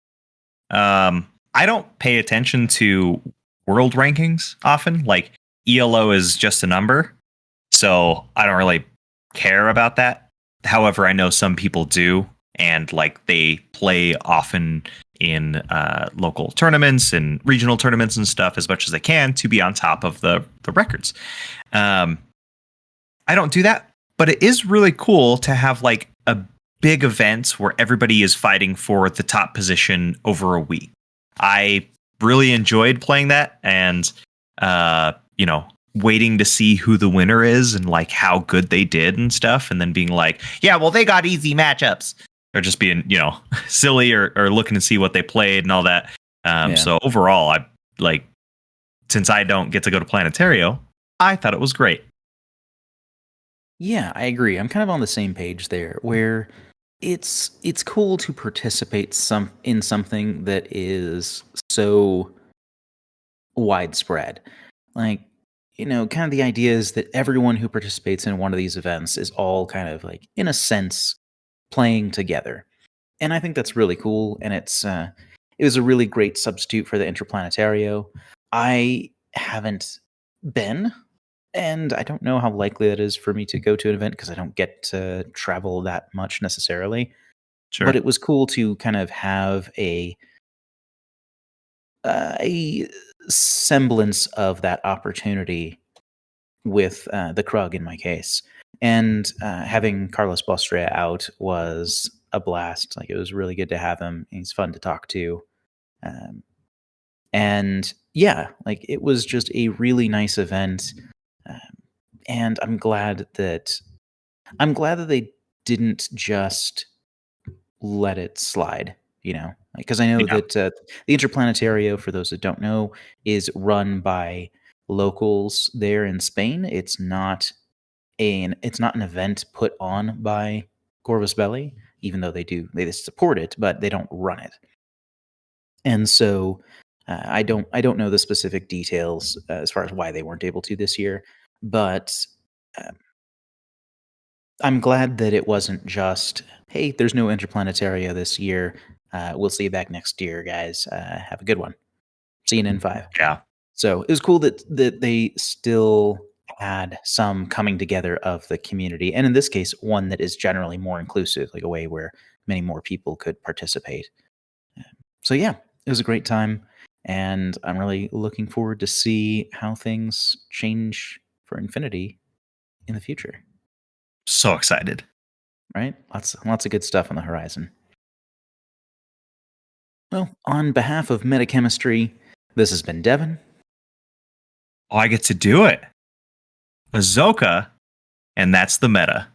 I don't pay attention to world rankings often. Like, ELO is just a number, so I don't really care about that. However, I know some people do, and like they play often in local tournaments and regional tournaments and stuff as much as they can to be on top of the records. I don't do that, but it is really cool to have like a big event where everybody is fighting for the top position over a week. I really enjoyed playing that, and you know, waiting to see who the winner is and like how good they did and stuff, and then being like, yeah, well, they got easy matchups, or just being, you know, silly, or looking to see what they played and all that. Yeah. So overall, I like, since I don't get to go to Planetario, I thought it was great. Yeah, I agree. I'm kind of on the same page there, where it's cool to participate in something that is so widespread. Like, kind of the idea is that everyone who participates in one of these events is all kind of like, in a sense, playing together. And I think that's really cool. And it was a really great substitute for the Interplanetario. I haven't been, and I don't know how likely that is for me to go to an event because I don't get to travel that much necessarily. But Sure. it was cool to kind of have a semblance of that opportunity with the Krug in my case. And having Carlos Bostria out was a blast. Like, it was really good to have him. He's fun to talk to. Um, and yeah, like, it was just a really nice event. Um, and I'm glad that they didn't just let it slide, because I know Yeah. that the Interplanetario, for those that don't know, is run by locals there in Spain. It's not an event put on by Corvus Belli, even though they support it, but they don't run it. And so I don't know the specific details as far as why they weren't able to this year, but uh, I'm glad that it wasn't just, hey, there's no Interplanetaria this year. We'll see you back next year, guys. Have a good one. See you in N5. Yeah. So it was cool that they still had some coming together of the community, and in this case, one that is generally more inclusive, like a way where many more people could participate. So yeah, it was a great time, and I'm really looking forward to see how things change for Infinity in the future. So excited. Right? Lots of good stuff on the horizon. Well, on behalf of Metachemistry, this has been Devin. Oh, I get to do it. Azoka, and that's the meta.